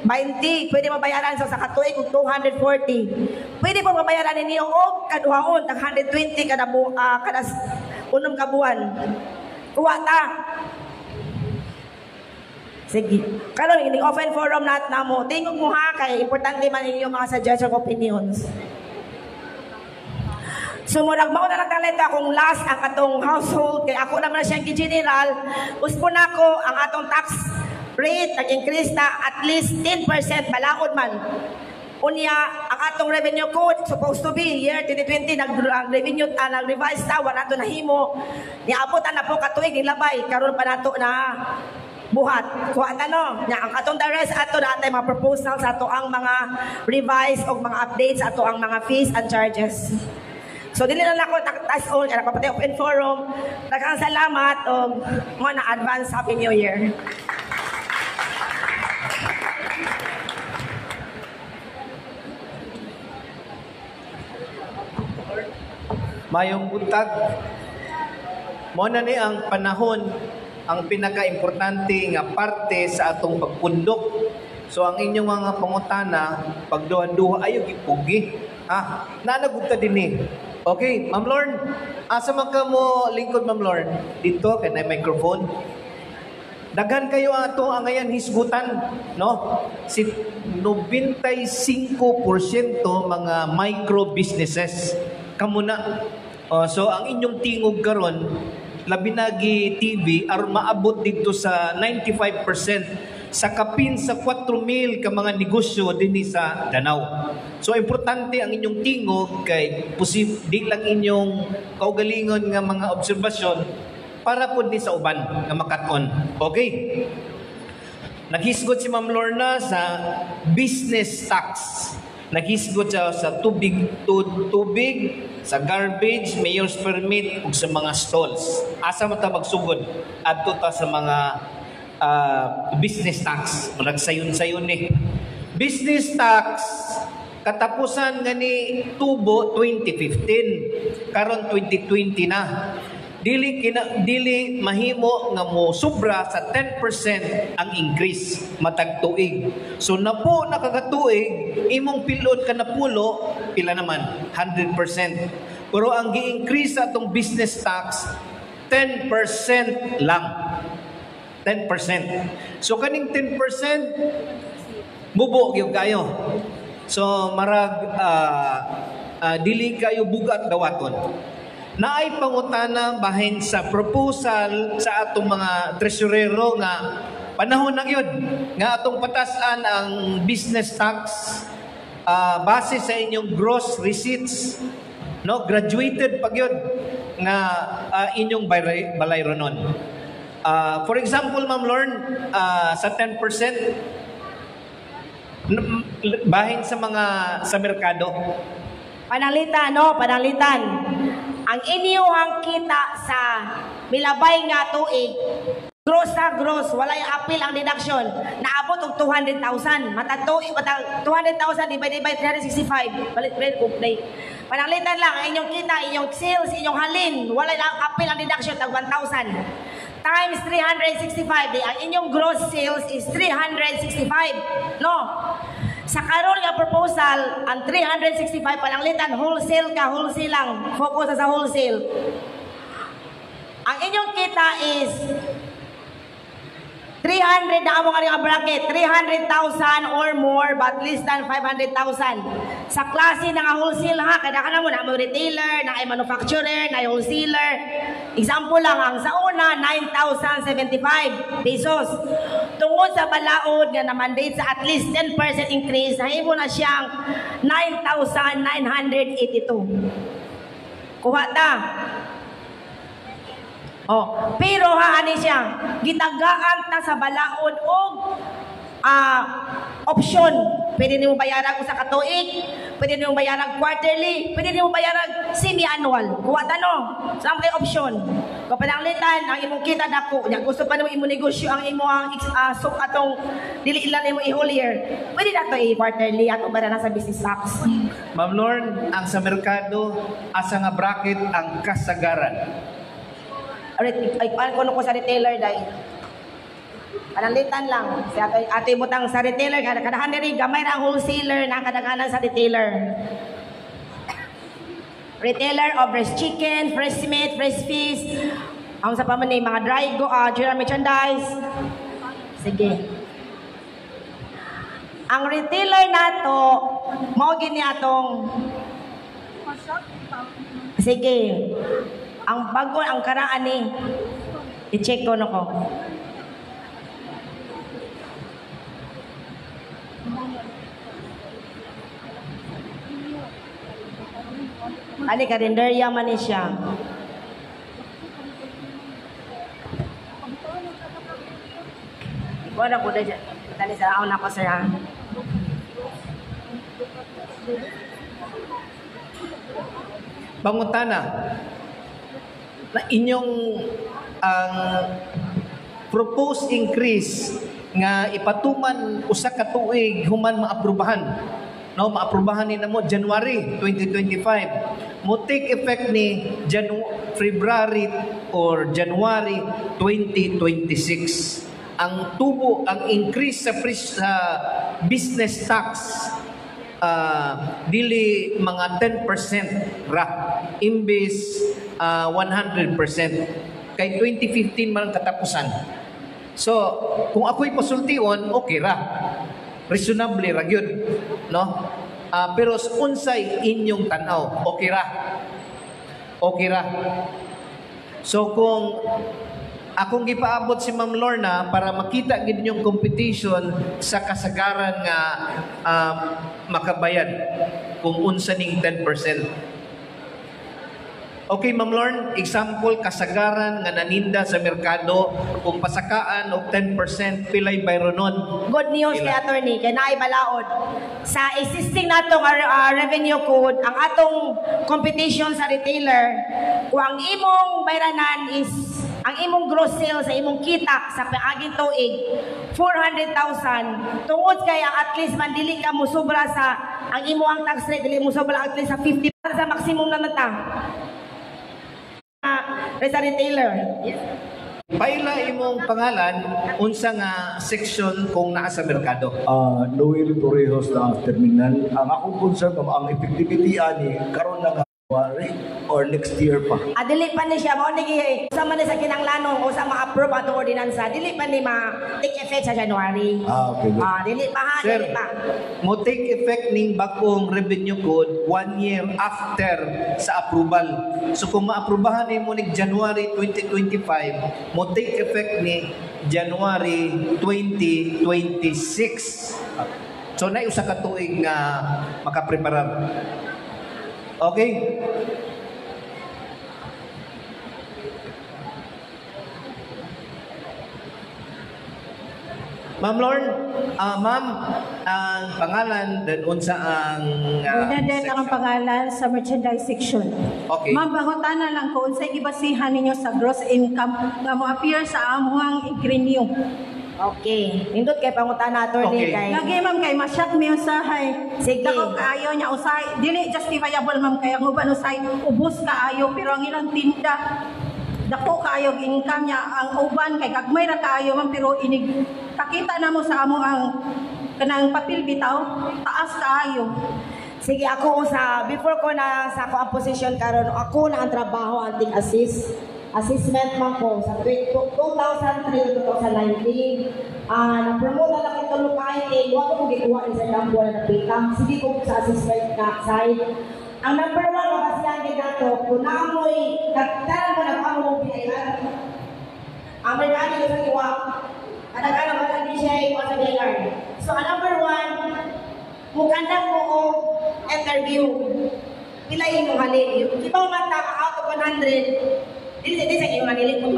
C: 20, pwede mabayaran sa katuig og 240. Pwede po mabayaran ninyo og kaduhaon tag 120 kada unom ka buwan. Kuha ta. Sige. Karon ini open forum na mo. Tingog mo ha kay importante man ninyo mga suggestion opinions. So murag mao na lang talento akong last ang atong household kay ako naman siyang general. Uspo na ko ang atong tax rate nag-increase na at least 10% balaod man. Unya, ang atong revenue code supposed to be year 2020 nag-revenue nag-revise ta wala nato nahimo. Niabot na po katuig nilabay karon pa nato na buhat. Kuha no, nya ang atong the rest ato na atay mga proposals ato ang mga revise o mga updates ato ang mga fees and charges. So dili na ako tas all kana papatay open forum. Daghang salamat og mo na advance happy new year.
D: Mayong buntag, mo na ni ang panahon ang pinaka-importante nga parte sa atong pagpundok. So ang inyong mga pangutana, pagduhan-duha ayo gipugi. Nanagugta din ni. Okay, Ma'am Lorne, asa man ka mo lingkod Ma'am Lorne? Dito kay na microphone. Daghan kayo ato ang ngayon hisgutan, no? Si 95% mga micro businesses kamo na. So ang inyong tingog karon labi nagi TV aron maabot dito sa 95% sa kapin sa 4,000 ka mga negosyo dinhi sa Danau. So importante ang inyong tingog kay di lang inyong kaugalingon nga mga obserbasyon para pud ni sa uban nga makat-on. Okay? Naghisgot si Ma'am Lorna sa business tax. Naghisgot siya sa tubig, sa garbage, mayor's permit, ug sa mga stalls. Asa man ta magsugod adto ta sa mga business tax. Nagsayon-sayon ni. Business tax katapusan nga ni tubo 2015, karon 2020 na. Dili mahimo nga mo sobra sa 10% ang increase matag tuig. So napo nakakatuig imong pilod ka na pulo pila naman 100%. Pero ang gi-increase sa atong business tax 10% lang. 10%. So kaning 10% bubo gyud kayo. So marag dili kayo bugat dawaton. Naay pangutana bahin sa proposal sa atong mga tresurero nga panahon na gyud nga atong patasan ang business tax base sa inyong gross receipts, no, graduated pa gyud nga inyong balayronon. For example, Ma'am Lorne, sa 10% bahin sa mga sa merkado.
C: Pananglitan, no? Pananglitan. Ang inyong kita sa milabay nga tuig, gross na gross, wala yung appeal ang deduction. Naabot og 200,000. Matag 200,000 divided by 365. Balit play. Pananglitan lang, ang inyong kita, inyong sales, inyong halin, wala yung appeal ang deduction tag 1,000. Times 365. Ang inyong gross sales is 365. No? Sa karon nga proposal, ang 365 pananglitan, wholesale ka, wholesale lang. Focus sa wholesale. Ang inyong kita is 300 na amo nga bracket, 300,000 or more but less than 500,000. Sa klase nga wholesale ha, kada ka na mo na mo retailer, na ay manufacturer, na ay wholesaler. Example lang, ang sa una 9,075 pesos. Tungod sa balaod nga na-mandate sa at least 10% increase, nahimo na siyang 9,982. Kuha ta. Oh, pero ani siya, gitagaan ta sa balaod og option. Pwede nimo bayaran ko sa katuig, pwede nyo bayaran quarterly, pwede nyo bayaran semi-annual. Kuha tanong, saan kayo option? Kung pananglitan, ang imong kita dako, gusto pa nimo imong negosyo ang imong sok atong dili ilan imong i-whole pwede na to i-quarterly at ubara na sa business tax.
D: Ma'am Lorne, ang sa merkado, asa nga bracket ang kasagaran.
C: Ay, paano ko sa retailer dahil? Pananglitan lang. Si ate butang sa retailer, kadahan diri gamay ra ang wholesaler na kadaghanan sa retailer. Retailer of fresh chicken, fresh meat, fresh fish. Ang sa paman ni mga general merchandise. Sige. Ang retailer nato mao gini atong sige. Ang bago ang karaan ni i-check ko nako. Ani kalendarya man ni siya. Wala ko dyan. Tali sa aon ako sir.
D: Pangutana, na inyong ang proposed increase nga ipatuman usa ka tuig human maaprubahan. No, maaprubahan ni namo January 2025. Mo take effect ni February or January 2026. Ang tubo, ang increase sa business tax dili mga 10% ra imbes 100%. Kay 2015 man ang katapusan. So, kung ako'y pasultion, okay ra. Reasonably ra gyud, no? Pero unsay inyong tanaw, okay ra. Okay ra. So kung akong gipaabot si Ma'am Lorna para makita gid yung competition sa kasagaran nga makabayad kung unsa ning 10%. Okay, Ma'am Lorne, example, kasagaran nga naninda sa merkado, kung pasakaan og 10%, pilay bayronon.
C: Good news kay attorney, kay naay balaod. Sa existing natong revenue code, ang atong competition sa retailer, kung ang imong bayranan is, ang imong gross sales sa imong kita sa paaging tuig, 400,000, tungod kay ang at least man dili ka mo sobra sa, ang imong tax rate, dili mo sobra at least sa 50, sa maximum na mata. Sa retailer. Yes.
D: Paila imong pangalan unsa nga section kung naa sa merkado?
E: Noel Torrijos na terminal. Ang akong concern ang effectivity ani karon na January or next year pa.
C: Dili pa ni siya mo ni sama ni sa kinanglanong o sa ma-approve atong ordinansa. Dili pa ni ma-take effect sa January.
E: Okay.
C: Dili pa ha,
D: Sir,
C: dili pa.
D: mo take effect ning bagong revenue code 1 year after sa approval. So kung maaprubahan nimo ning January 2025, mo take effect ni January 2026. So na usa ka tuig nga makapreparar. Okay? Ma'am Lorne, ma'am, ang pangalan then unsa ang
F: Bernadette ang pangalan sa merchandise section.
D: Okay.
F: Ma'am, bangutana lang ko unsay gibasihan ninyo sa gross income nga mo appear sa amuhang i-renew.
C: Okay. Nindot kay pangutana attorney
D: Okay.
C: kay.
F: Lagi ma'am kay masyat mi usahay.
C: Sige.
F: Dako kaayo niya usay. Dili justifiable ma'am kay ang uban usay ubos kaayo pero ang ilang tinda dako kaayo income niya ang uban kay gagmay ra kaayo ma'am pero inig pakita na mo sa amo ang kanang papel bitaw taas kaayo.
C: Sige, ako before ko na sa ako ang position karon, ako na ang trabaho anting assessment man ko sa 2003 to 2019. Na-promote na lang itong lokality, wala ko gikuha ni sa dambo na napitang. Sige ko sa assessment na side. Ang number 1 na kasiyan kay dato, kung naamoy, kagtaran mo na pang mong pinailan. Ang may gani ko sa iwa, kadagana ba hindi siya ikuha sa DLR. So, ang number 1, mukanda mo o interview. Pilayin mo halin. Ibang mata ka out of 100, dili sa iyong manilig kung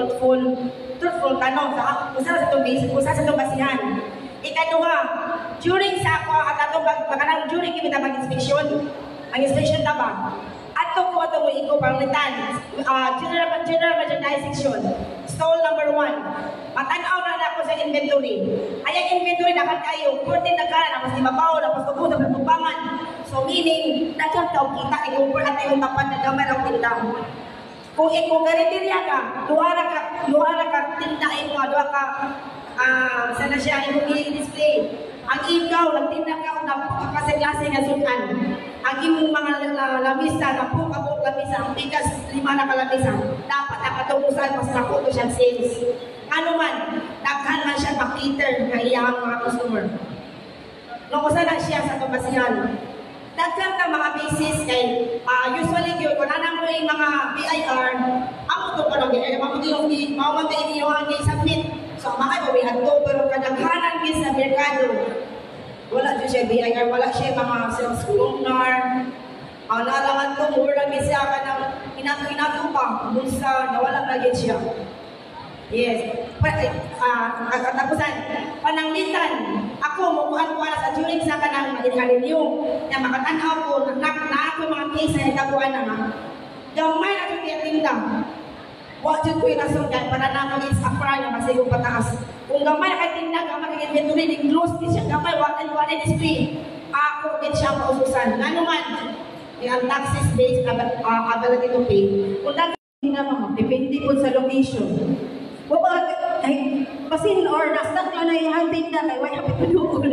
C: truthful tanong sa kung sa itong basic, kung sa itong basihan. Ikaduha, during sa ako, at atong pagkanang during kita mag-inspection, ang inspection taba, ato ko ato mo iko panglitan, general merchandise section, stall number 1. Matanaw na ako sa inventory. Ayang inventory dapat kayo, 14 na karan, tapos ibabaw, tapos kubod, tapos tubangan. So meaning, dapat tao kita, ikumpur at yung tapat na gamay ang tinda. Kung ikaw garindirya ka, luha na ka, tindahin mo, duha ka, sana siya, ikaw i-display. Ang ikaw, nagtinda ka, napakaklase nga sutan. Ang imong mga lamisa, napukabok lamisa, ang bigas, 5 na kalamisa, dapat nakatubusan, mas nakuto siyang sales. Ano man, daghan man siya makiter ng iyang mga customer. Nung usa na siya sa kabasihan, daghan ka mga basis kay usually yun, kung anang mo yung mga BIR, ang ito pa lang, mamantay niyo ang submit. So, mga ibawihan to, pero kadaghanan din sa merkado, wala dyan siya BIR, wala siya mga sales owner. Ang nalangan to, mura lang siya ka ng inato pa, dun sa nawalang lagi siya. Yes. Katapusan, pananglitan, ako, mukuhan ko sa during sa kanang mag-renew, na makatanaw ko, na ako mga case na itabuan na nga, gamay na ito tiyatinda. Huwag dyan ko yung nasundan para na mag-is-apply na masigong pataas. Kung gamay na katinda, gamay na inventory, ni-close din siya, gamay, wala display. Ako din siya maususan. Ano man, yung taxes-based ability to pay. Kung
F: Hindi naman, depende po sa location. Ay, basin or nastock lang na yung tinda kay way hapit pinukul.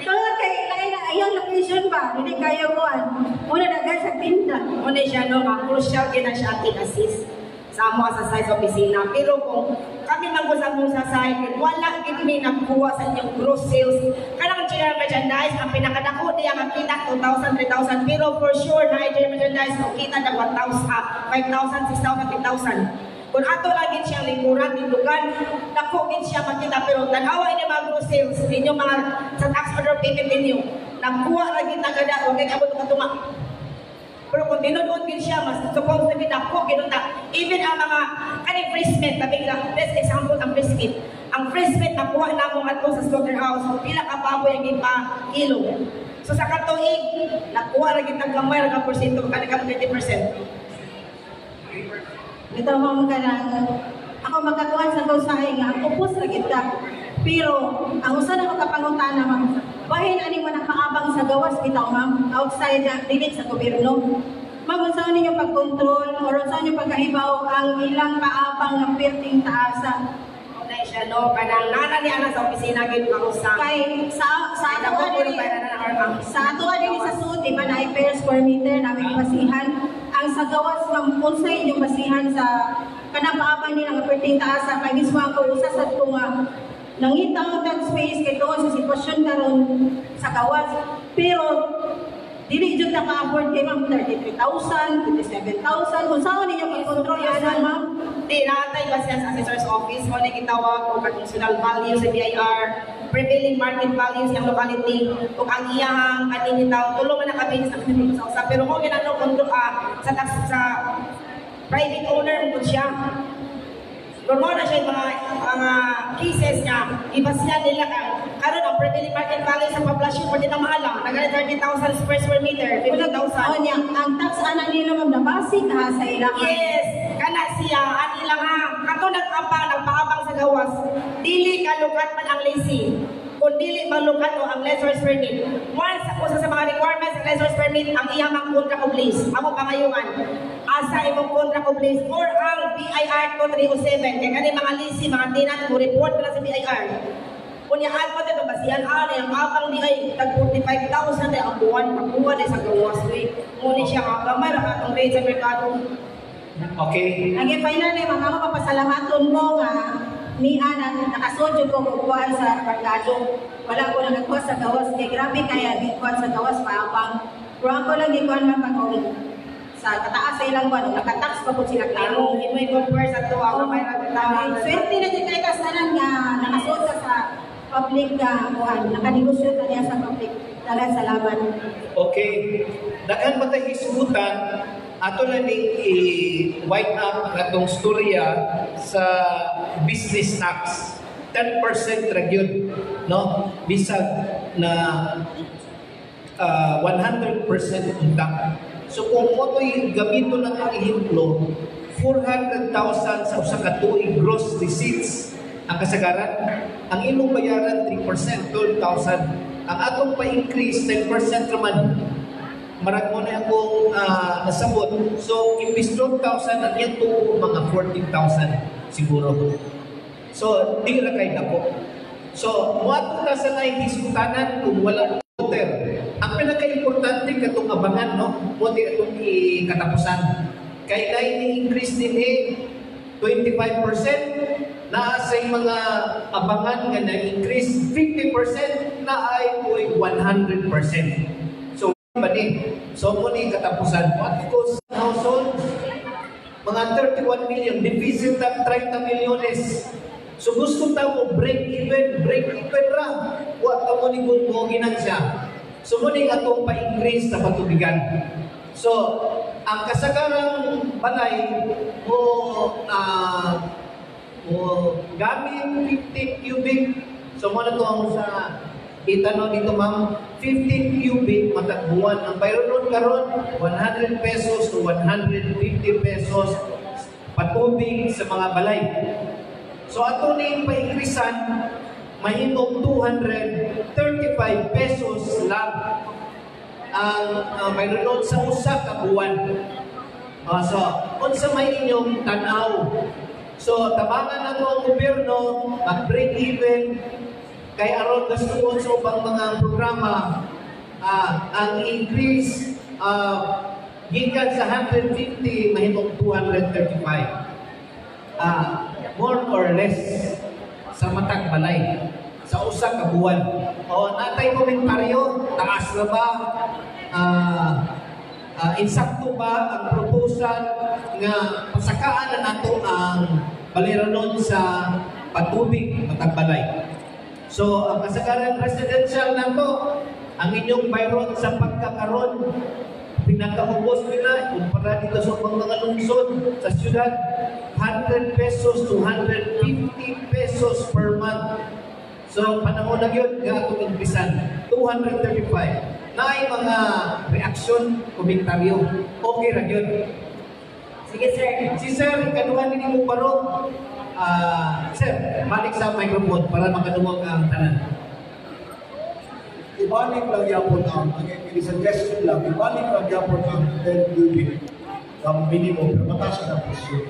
F: Kaya kay ayang location ba, hindi kayo kuan. Una dagan sa tinda.
C: Muna siya, no, crucial kina siya ating assist sa amo sa size opisina. Pero kung kami mag-usap sa site, wala kami nakuha sa inyong gross sales. Kanang general merchandise, ang pinakadako niya ang kita 2,000, 3,000. Pero for sure, na general merchandise, ang kita na 1,000, 5,000, 6,000, 10,000. Kung ato lagi siyang lingkuran, tindugan, nakugin siya makita, pero tanawa niya mga gross sales, ninyo mga sa tax order payment ninyo, nakuha lagi tagada, huwag kayo abot katunga. Pero kung dinudod din siya, mas supposed to be naku, ginunta. Even ang mga kaning fresh meat, tabing lang, best example ang fresh meat. Ang fresh meat, nakuha na mo ato sa slaughterhouse, pila ka baboy ang ipa kilo. So sa katuig, nakuha lagi tagkamay, lang ang porsyento, kanang 30%.
F: Ito mo ka na, ako magkatuan sa dosahe nga, upos na kita. Pero, ang usa na makapangutana, ma'am, bahin ani man nakaabang sa gawas bitaw, ma'am, outside na dili sa gobyerno. Ma'am, saan ninyo pag-control, o saan ninyo pagkahibaw ang ilang paabang ng perting taasa?
C: Unay siya, no, kanang nana niya na sa opisina, gid pausa.
F: Kay, sa ato din sa suod, di ba, na per square meter namin basihan. Ang sa gawas, ma'am, unsay inyong basihan sa kanang paabang nilang perting taasa, kay mismo ako usa sa tunga. Nangitang tag space kay doon sa sitwasyon karon sa gawas. Pero dili jud ta ka-afford kay ma'am 33,000, 27,000. Kung saan ninyo pag-control yan, ma'am?
C: Di natay ba siya sa assessor's office mo na gitawag o conditional value sa BIR, prevailing market values ng locality, o ang iyang aninitaw, tulungan na kami sa usa. Pero kung ginano kontrol sa private owner mo siya. Kung mo na siya yung mga cases niya, ibasyan nila karon ang prevailing market value sa population, pwede na mahala. Nagana 30,000 per square meter, 50,000.
F: Ang tax ana nila ma'am na basic ha sa ilang.
C: Yes, kana siya at ilang kato nagpaabang sa gawas. Dili kalukat man ang lazy. Kung dili malukat o ang lessor's permit. Once usa sa mga requirements ng lessor's permit, ang iyang contract of lease. Amo pangayungan. Asa imong contract of lease or ang BIR 2307. Kaya kani mga lease, mga tenant mo report na sa BIR. Kung yahan pa dito, basihan ang abang di ay tag 45,000 ay ang buwan, pagbuwan ay sa gawas. Ngunit siya kamay, ang rate sa merkado.
D: Okay.
F: Ang final na mga mapasalamaton mo nga ni Ana, nakasodyo ko magkuhan sa merkado. Wala ko na nagkuhan sa gawas. Kaya grabe kaya gikuhan sa gawas paapang. Pero ako lang gikuhan man pag sa kataas sa ilang buwan. Nakatax pa po sila klaro.
C: May compare sa tuwa.
F: Swerte na dyan kayo kasanan nga nakasod ka sa public na kuhan. Nakanegosyo na niya sa public. Dalan salamat.
D: Okay. Daghan ba tayo hisgutan, ato na ning i-wipe up ang atong storya sa business tax. 10% ra gyud. no? Bisag na 100% utang. So kung mo to'y gamito ng ihemplo, 400,000 sa usa ka tuig gross receipts ang kasagaran. Ang imong bayaran 3%, 12,000. Ang atong pa-increase 10% naman. Marag mo na akong nasabot. So imbis 12,000 ang iyang tuo mga 14,000 siguro. So di ra kay dako. So moadto ta sa nahihisgutanan kung wala water. Ang pinaka-importante katong abangan, no? Buti itong katapusan. Kaya dahil ni-increase din 25%, na sa mga abangan nga na-increase 50%, na ay 100%. So, ba din? So, muli katapusan. What goes household? Mga 31 million, deficit ng 30 milyones. So, gusto ta mo break even ra. Huwag ka mo ni gulmoginan siya. So, muli atong pa-increase na patubigan. So, ang kasagarang balay mo gamit 15 cubic. So, mo na ito ang sa itanong dito, ma'am. 15 cubic matagbuan. Ang bayron karon 100 pesos to 150 pesos patubig sa mga balay. So, ato na pa-increasean, mahimong 235 pesos lang ang mayroon sa usa ka buwan. So, unsa may inyong tanaw? So, tabangan na ang gobyerno, mag-break even, kay aron gastuon sa ubang mga programa, ang increase gikan sa 150, mahimong 235. More or less sa matag balay sa usa ka buwan. O natay komentaryo, taas na ba? Insakto ba ang proposal nga pasakaan na nato ang baliranon sa patubig matag balay? So ang kasagaran residential nato, ang inyong bayron sa pagkakaron pinakaubos nila kumpara dito sa mga lungsod sa syudad, 100 pesos to 150 pesos per month. So, panahon na yun, nga itong impisan, 235. Na ay mga reaksyon, komentaryo. Okay ra yun.
C: Sige, sir.
D: Si Sir, kanuhan din mo baro. Sir, balik sa microphone para makadungog ang tanan.
E: Ibalik lang yapon ang suggestion lang, ibalik lang yapon ang 10 cubic ang minimum na mataas na presyo.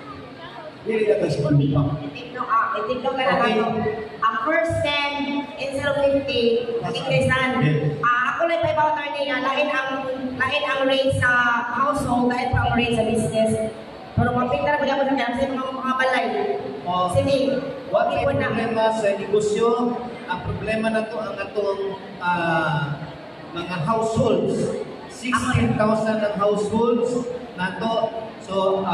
E: Hindi na tayo sa panlupang.
C: Itigno ka na ano. Ang first 10 instead of 50, nag-increasean. Ako lang pa ibang attorney nga, lain ang rate sa household, lain pa ang rate sa business. Pero mapinta na pagkakot na sa mga balay. Sige,
D: What may problema sa negosyo? Ang problema na to ang atong mga households. 16,000 ang households na to. So,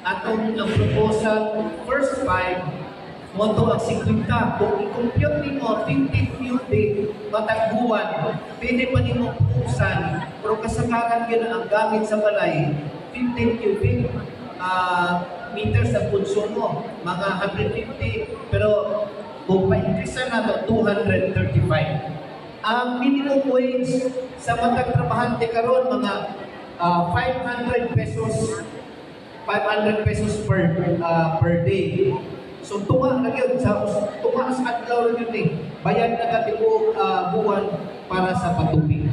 D: atong ang proposal, first 5, mo to ang 50. Kung i-compute nimo 50 cubic matagbuan, pwede pa nimo puusan. Pero kasagaran yun ang gamit sa balay, 15 cubic meters sa konsumo, mga 150, pero kung pa-increase na ito, 235. Ang minimum wage sa matagtrabahante karon mga 500 pesos per day. So tunga na yun, tunga sa adlaw na yun bayad na katibo buwan para sa patubig.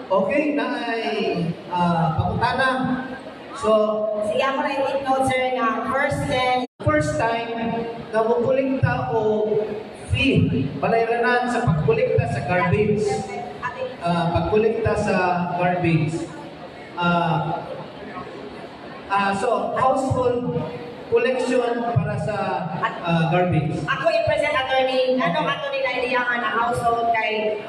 D: Okay, na ay pangutana. So,
C: sige ako na yung note, sir, na
D: first time na mukulikta o fee, balayranan sa pagkulikta sa garbage. Pagkulikta sa garbage. So, household collection para sa garbage.
C: Ako yung present attorney, anong attorney na iliyakan na household kay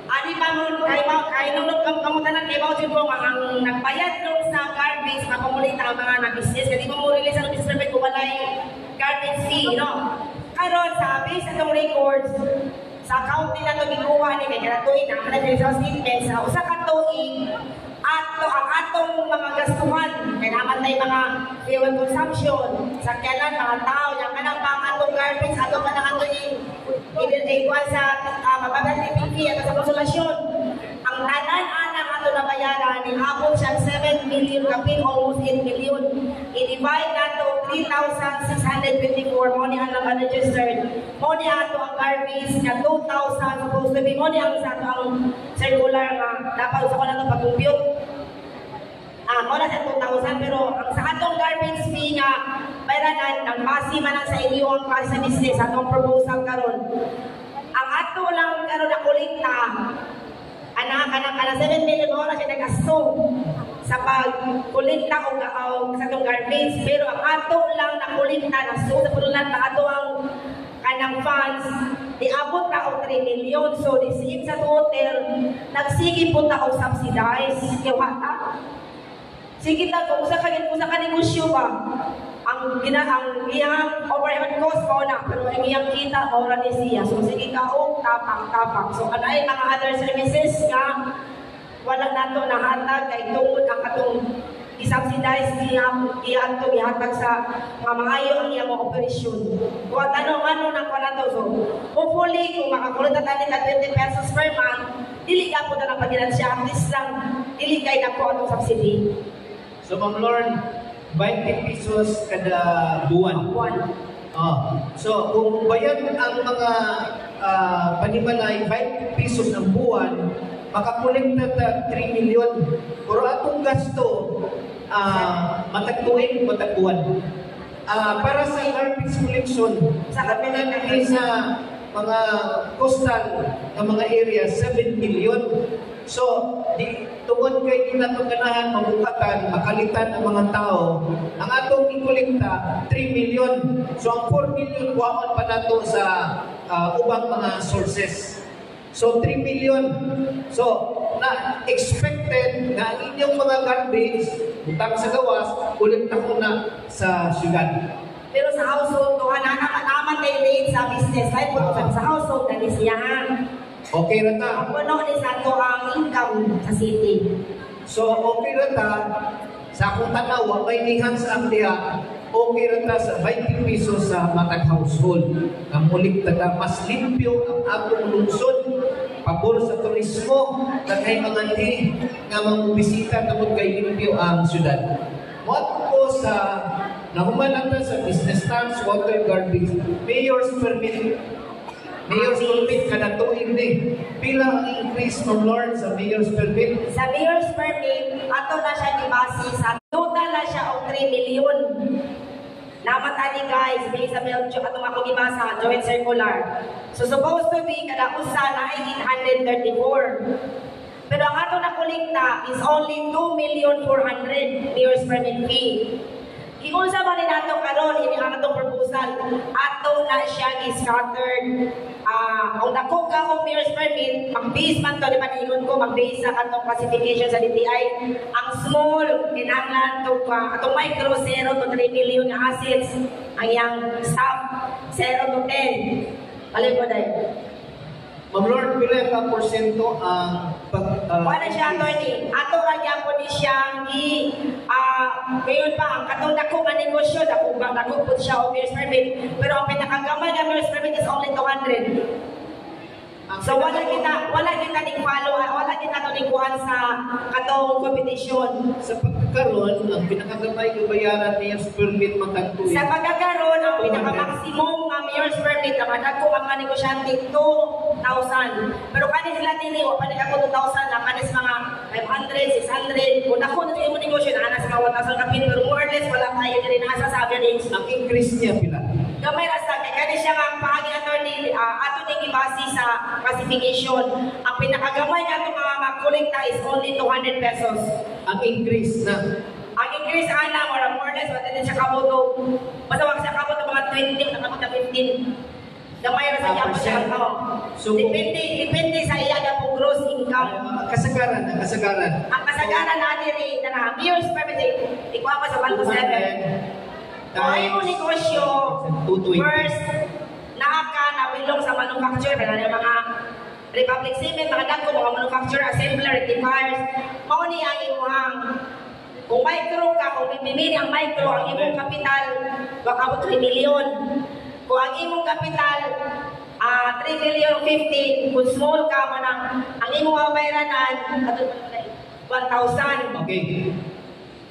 C: Adi bangon kay nulog kamutanan kay Bawjud ko ang nagbayad nung sa garbage makumulita ang mga na-business kasi mo release ang business permit ko walay garbage fee, no? Karon sa base atong records sa account nila to gikuha ni kay kada tuig na ang financial statement sa usa ka tuig ato ang atong mga gastuhan kay naman tay mga fuel consumption sakyanan mga tao yang kanang pang atong garbage ato pa nang atong i-ikuan sa mabagal ni PPP at sa konsolasyon ang tanan anang ato na bayaran ni abot siyang 7 million kapin almost 8 million i-divide nato 3,624 mo ni ang registered mo ni ato ang garbage na 2,000 supposed to be mo ni ang sa ato ang circular nga dapat sa ko na ito pag-compute mo na sa 2,000 pero ang sa atong garbage fee nga bayranan ang base man ang sa inyo ang para sa business atong proposal karon ang ato lang karon na kolekta kana 7 million mo na siya nagasto sa pagkolekta o sa atong garbage pero ang ato lang na kolekta na so sa pulunan pa ato ang kanang funds diabot na og 3 million so disigit sa total nagsige po ta og subsidize kaya sige na kung sa negosyo ba ang iyang overhead cost mo na pero ang iyang kita ora ni siya so sige ka og tapang so kanay mga other services nga wala nato nahatag kay tungod ang katong i-subsidize iyan to ihatag sa mga maayo ang iyang mga operasyon kung ano na ko na to so hopefully kung makakulot na tayo ng 20 pesos per month dili ka po na napagilan siya at least lang dili kay na po atong subsidy.
D: So, Ma'am Lord, 20 pesos kada buwan. So, kung bayan ang mga panimalay, 20 pesos ang buwan, makakolekta ta 3 million. Pero atong gasto, matagpuin, matagpuan. Para sa garbage collection, sa kami sa mga coastal na mga area, 7 million. So, tungod kay kinatuganahan, mabukatan, makalitan ang mga tao, ang atong ikolekta, 3 million. So, ang 4 million, kuhaan pa nato sa ubang mga sources. So, 3 million. So, na-expected na ang inyong mga garbage, utang sa gawas, kolekta ko na sa syudad.
C: Pero sa household, to, naman kayo rate sa business, kahit po sa household, na siyahan.
D: Okay na ta.
C: Ang puno ni sa to ang income sa city.
D: So, okay na ta. Sa akong tanaw, may nihan sa amdiha, okay na ta sa 20 pesos sa matag household. Ang mulik taga mas limpyo ang atong lungsod. Pabor sa turismo, kay mga hindi nga mamubisita tapos kay limpyo ang syudad. What po sa nahumanan na sa business tax, water, garbage, mayor's permit. Mayor's permit kada tuig ni. Pila ang increase ng Lord sa mayor's permit?
C: Sa mayor's permit, ato na siya dibase sa total na siya og 3 million. Naman ani guys, may sa Belgium atong ako gibasa joint circular. So supposed to be kada usa na ay 834. Pero ang ato na kolekta is only 2,400,000 mayor's permit fee. Kiunsa man ni nato karon ini ang atong proposal ato na siya gi-scattered ang dako ka og mayor's permit mag-base man to di ba niingon ko mag-base sa atong classification sa DTI ang small kinahanglan to atong micro 0 to 3 million nga assets ang yang staff 0 to 10 alin po dai.
D: Ma'am Lord, pila ka porsyento ang
C: wala siya attorney. Ato ra gyapon ni siyang ngayon pa ang katong dako nga negosyo dako po siya og mayor's permit pero ang pinakagamay nga mayor's permit is only 200. So wala kita ning follow, wala kita to ning kuan sa katong competition.
D: Sa pagkakaroon, ang pinakagamay nga bayaran niya sa permit matagtuin.
C: Sa pagkakaroon, ang pinaka-maximum nga mayor's permit na madagko ang mga negosyante 2,000. Pero kani sila dili wa pa ako 2,000 na kanis mga 500, 600. Kung ako na yung negosyo na ana sa 1,000 kapin pero more or less wala tayo diri nasa sa average.
D: Ang increase niya pila?
C: Gamay ra sa kani siya nga paagi attorney ato ning gibase sa classification. Ang pinakagamay nga itong mga makolekta is only 200 pesos.
D: Ang increase na?
C: Ang increase ana more or less wala din siya kabuto. Basta wag siya kabuto mga 20 nakabot na 15. Gamay ra sa iya po siya
D: So,
C: depende sa iya nga pong gross income.
D: Kasagaran.
C: Ang kasagaran na diri na mayor's permit ikuha pa sa 1 to 7. Kung ayaw negosyo, first, naaka na bilong sa manufacturer, kaya mga Republic Cement, mga dako, mga manufacturer, assembler, rectifiers, mao ni ang imuhang kung micro ka, kung mimili ang micro, ang imong kapital, baka 3 million. Kung ang imong kapital, 3 million 15, kung small ka, ang imong mabayranan, 1,000.
D: Okay.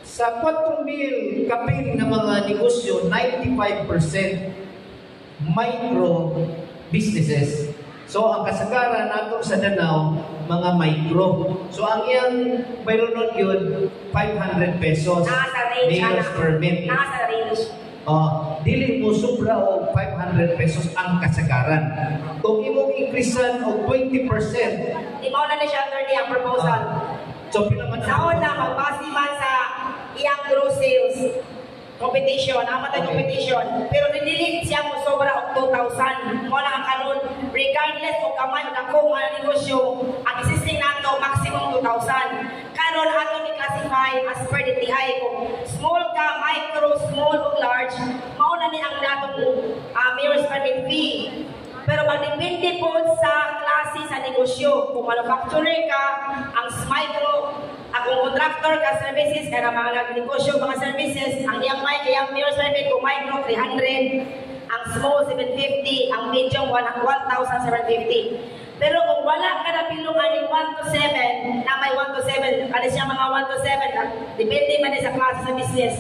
D: Sa 4,000 kapin ng mga negosyo, 95% micro businesses. So, ang kasagaran nato sa Danao, mga micro. So, ang iyang bayronon yun, 500 pesos.
C: Nasa range,
D: Mayor's permit.
C: Nasa range.
D: Dili mo sobra o 500 pesos ang kasagaran. Kung imong increasean o 20%,
C: Di mo na siya attorney ang proposal.
D: so pinaman
C: Sa una, magbase man sa iyang gross sales competition, amatay competition. Pero nidilig siya mo sobra og 2,000. Mo na ang karon, regardless kung kamay na kung mga negosyo, ang existing nato maximum 2,000. Karon ato ni classify as per DTI kung small ka, micro, small o large, mao na ni ang natong mayor's permit fee. Pero magdepende po sa klase sa negosyo. Kung manufacturer ka, ang micro, kung contractor ka, services, kaya mga negosyo, mga services, ang iyang mayor's permit, kung micro, 300, ang small, 750, ang medium, 1,750. Pero kung wala ka na pilungan ng 1 to 7, na may 1 to 7, kaya siya mga 1 to 7, depende man sa klase sa business.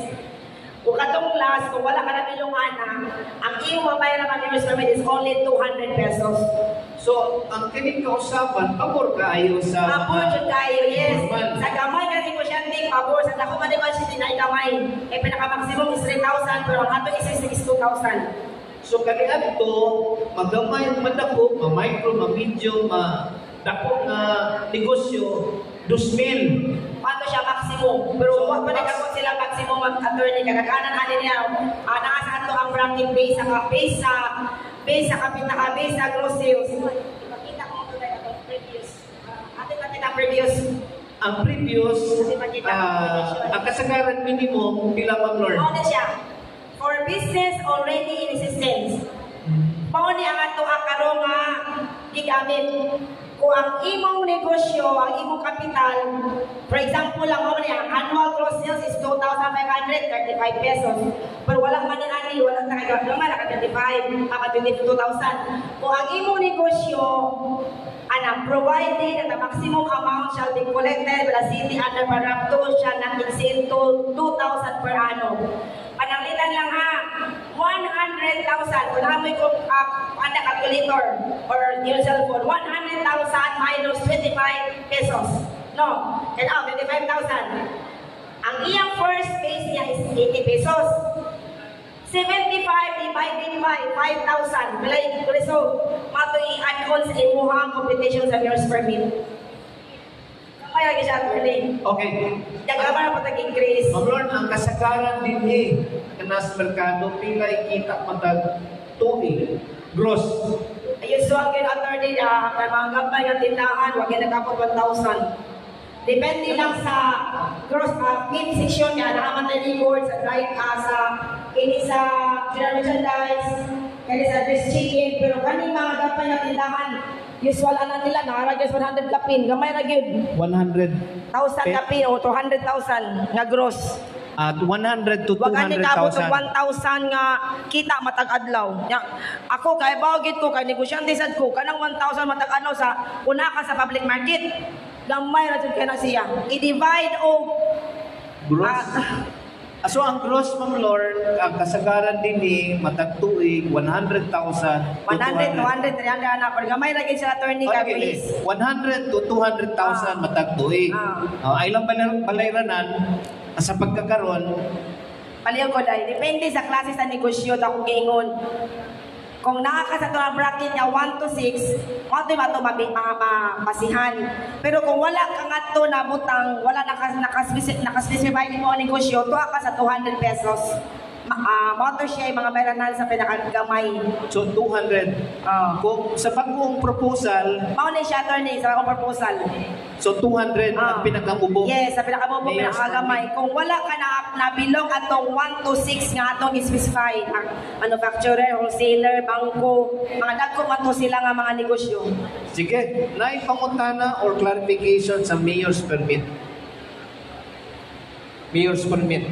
C: Kung katong class, kung wala ka na pilungan na, ang iyong mabayaran ng mayor's permit is only 200 pesos.
D: So, ang kining kausapan, pabor kaayo sa
C: Pabor jud kayo, yes.
D: normal.
C: Sa gamay ka negosyante, pabor. Sa dako man ba siya dinay gamay. Pinaka-maximum is 3,000, pero ang ato is 2,000.
D: So, kanian to, magamay, madako, ma-micro, ma-medium, ma-dako nga negosyo, 2,000.
C: Paano siya maximum? Pero wag pa nagkakot sila maximum ang attorney. Kadaghanan natin niya. Nakasa ito ang bracket base sa kapita, base sa gross sales. Ipakita ko mo ito tayo previous. Ating natin ang previous.
D: Ang previous, ang kasagaran minimum, pila Ma'am Lord?
C: Mao na siya. For business already in existence. Mao ni ang ato karon nga gigamit. Kung ang imong negosyo, ang imong kapital, for example lang mao ni ang annual gross sales is 2,535 pesos. Pero walang mananani, walang nakagawa naman naka 35, naka 22,000. Kung ang imong negosyo provided that the maximum amount shall be collected by the city under paragraph 2 shall not exceed to 2,000 per annum. Pananglitan lang ha, 100,000. Kung namin kung calculator or your cellphone, 100,000 minus 25 pesos. No, and 25,000. Ang iyang first base niya is 80 pesos. 75 divided by 5,000. Bilay, so, mato i-add-on sa imuhang competition sa mayor's permit. Kaya lagi siya, attorney.
D: Okay.
C: Daga ba na patag-increase?
D: Ma'am Lord, ang kasagaran din na sa merkado, pila ikita matag tuig. Gross.
C: Ayun, so ang attorney na mga gabay ng tindahan, wag yan nagkapot 1,000. Depende lang sa gross meat section niya, nakamatay record sa dry sa ini sa general merchandise, kaya sa dressed chicken, pero kani mga gapay na tindahan, usual ana nila nakaragay 100 kapin, gamay ra gyud.
D: 100.
C: 1,000 kapin o 200,000 nga gross.
D: At 100 to
C: Wag ani kabot
D: 200,000.
C: og 1,000 nga kita matag adlaw. Ako kay bawgit ko kay negosyante sad ko kanang 1,000 matag adlaw sa una ka sa public market. Gamay ra jud kana siya. I-divide og
D: Gross. So ang gross, Ma'am Lord, ang kasagaran din matag tuig 100,000 to
C: 100, 200, 300 ana pero gamay ra gyud sa attorney ka please.
D: 100 to 200,000 matag tuig. Ay lang balayranan sa pagkakaroon.
C: Paliw ko dai depende sa klase sa negosyo ta kung giingon. Kung nakaka sa tulang bracket niya 1 to 6, mo to mapasihan. Pero kung wala ka nga to nabutang, wala nakaspecify mo ang negosyo, tuwa ka sa 200 pesos. motor siya yung mga mayronan sa pinakagamay.
D: So 200. Kung sa bagong proposal,
C: Mauna siya, attorney, sa akong proposal.
D: so 200 ang pinakaubos.
C: Yes, sa pinakabobo,
D: Mayor's
C: pinakagamay. Kung wala ka na bilog atong 1 to 6 nga atong specify, ang manufacturer, wholesaler, bangko, mga dagko man to sila nga mga negosyo.
D: Sige, naipangutana or clarification sa mayor's permit. Mayor's permit.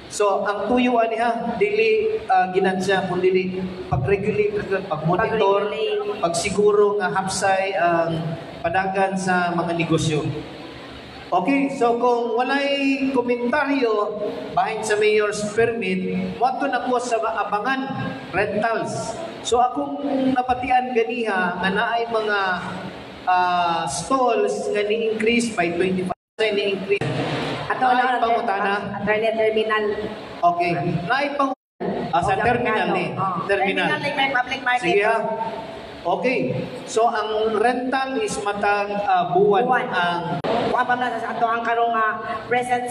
D: So, ang tuyuan niya, dili ginansya, kung dili pag-regulate, pag-monitor,
C: Pag-regulate.
D: pagsiguro nga hapsay ang padagan sa mga negosyo. Okay, so kung walay komentaryo bahin sa mayor's permit, wato na po sa abangan rentals. So akong napatian ganiha nga naay mga stalls nga ni-increase by 25% ni-increase. Naay pangutana.
C: Attorney terminal.
D: Okay, naay pang sa terminal ni.
C: Terminal like may public market.
D: Sige ha. Okay. So ang rental is matang buwan ang
C: Kuha pa na sa ato ang karong present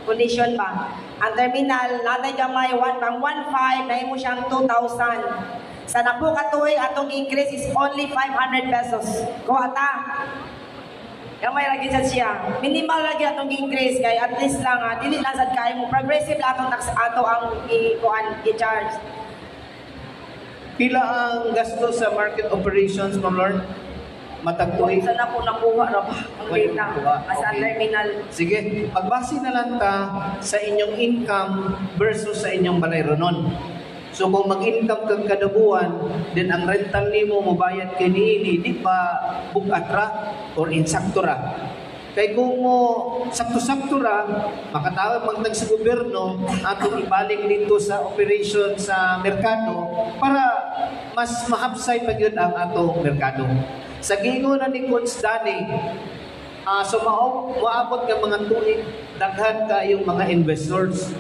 C: condition ba. Ang terminal, natay gamay 1.15, na mo siyang 2,000. Sa napo katuig, atong increase is only 500 pesos. Kuha ta. Gamay lagi siya. Minimal lagi atong increase kay at least lang dili lang sad kay mo progressive lang atong tax ato ang i-charge.
D: pila ang gasto sa market operations, Ma'am Lord? Matagtuig.
C: Sa na po nakuha ra ba ang
D: Wala
C: data
D: nakuha.
C: sa
D: Okay.
C: terminal.
D: Sige, pagbase na lang ta sa inyong income versus sa inyong balay ronon. So kung mag-income kang kada buwan, then ang rental nimo mobayad kay niini, di pa bukat ra or insakto ra. Kay kung mo sakto-sakto ra, makatawag magtag sa gobyerno atong ibalik dito sa operation sa merkado para mas mahapsay pa gyud ang atong merkado. Sa gingon ni Coach Danny, so maabot ng mga tuig, daghan kayong mga investors.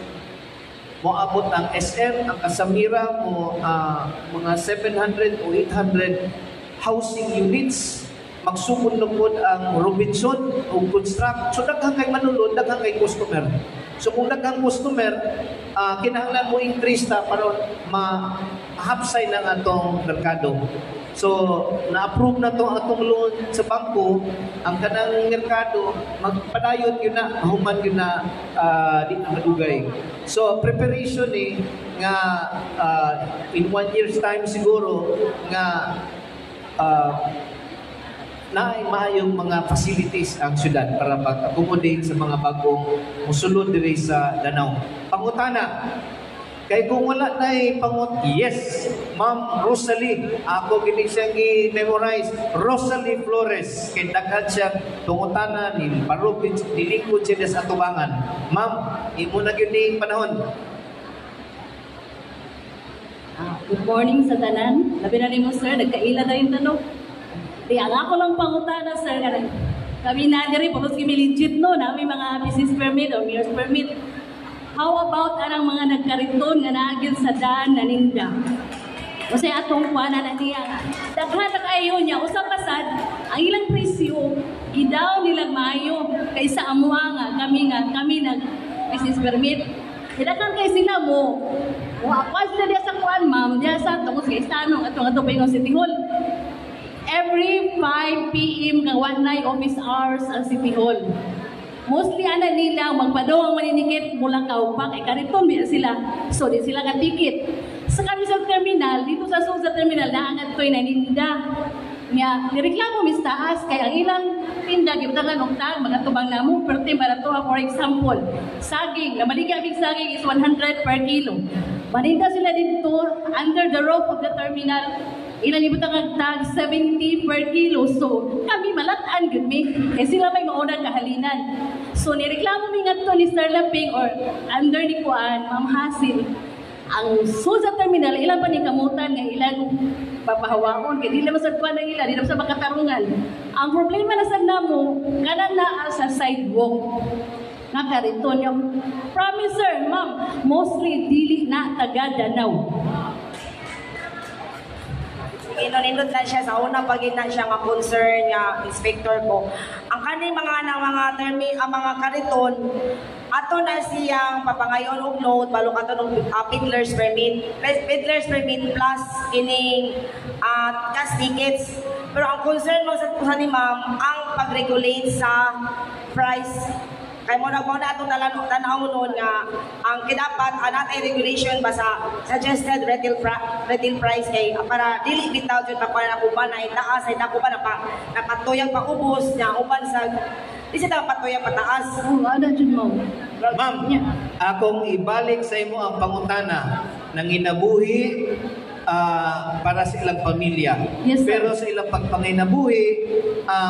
D: Moabot ang SM, ang Casamira, mga 700 o 800 housing units. Magsugod-lugod ang Robinson o Construct. So daghang kay manulod, daghang kay customer. So kung daghang customer, kinahanglan mo increase ta para mahapsay ng atong merkado. So, na-approve na to atong loan sa bangko, ang kanang merkado, magpadayon yun na, mahuman yun na di na madugay. So, preparation nga in 1 year's time siguro, nga na maayong mga facilities ang syudad para pag-accommodate sa mga bagong musulod diri sa Danau. Pangutana, kay kung wala na yes, Ma'am Rosalie, ako gini siyang i-memorize, Rosalie Flores, kay daghan siyang tungutana ni Parupin, nilingkod siya sa atubangan. Ma'am, imo na gini panahon.
G: Good morning sa tanan. Labi na nimo sir, nagkaila na yung tanong. Di ang ako lang pangutana sir, kami na diri pagos kami legit no, nami mga business permit or mayor's permit. How about anang mga nagkariton nga naagin sa daan na ninda? Kasi atong kuana na niya. Daghan na kayo niya, usap pasad, ang ilang presyo, idaw nilang maayo kaysa amuha nga, kami nag business permit. Daghan kay sila mo. Wapas na diya sa kuan ma'am, diya sa tungos kay Stanong, atong ato pa yung City Hall. Every 5 p.m. nga one night office hours ang City Hall. Mostly ana nila magpadaw ang maninikit mula kaupa kay kariton biya sila. So di sila ka ticket. Sa kami sa terminal, dito sa Suza terminal naangat ko'y naninda. Nya nireklamo mis taas kay ang ilang tinda gibutangan og tag mga tubang namo perti barato for example. Saging, na maligya big saging is 100 per kilo. Maninda sila dito under the roof of the terminal. Ilan ibutang ang tag 70 per kilo. So, kami malataan gud mi. Kaya sila may maunang kahalinan. So, nireklamo mi ngadto ni Sir Laping or under ni Kuan, Ma'am Hasil. Ang Suza Terminal, ilan pa ni kamutan nga ilang papahawaon. Kaya di naman sa kuan ng ilan, di naman sa makatarungan. Ang problema na sa namo, kanan na sa sidewalk. Nakariton yung promise sir, ma'am, mostly dili na taga Danau.
C: Inunindot na siya sa una pag na siya nga concern nga inspector ko. Ang kaning mga kariton ato na siyang papangayon og note balo ka to ng peddler's permit plus ining cash tickets. Pero ang concern mo sa ni ma'am ang pag-regulate sa price. Kaya mo na atong tanaw noon nga ang kidapat anatay regulation ba sa suggested retail price kay para dili bitaw jud pa para uban na itaas ay dako ba napatuyang paubos nya uban sa di siya patuyang pataas.
G: Ano jud mo?
D: Ma'am, akong ibalik sa imo ang pangutana ng inabuhi para sa ilang pamilya.
G: Yes, sir.
D: Pero sa ilang pagpanginabuhi,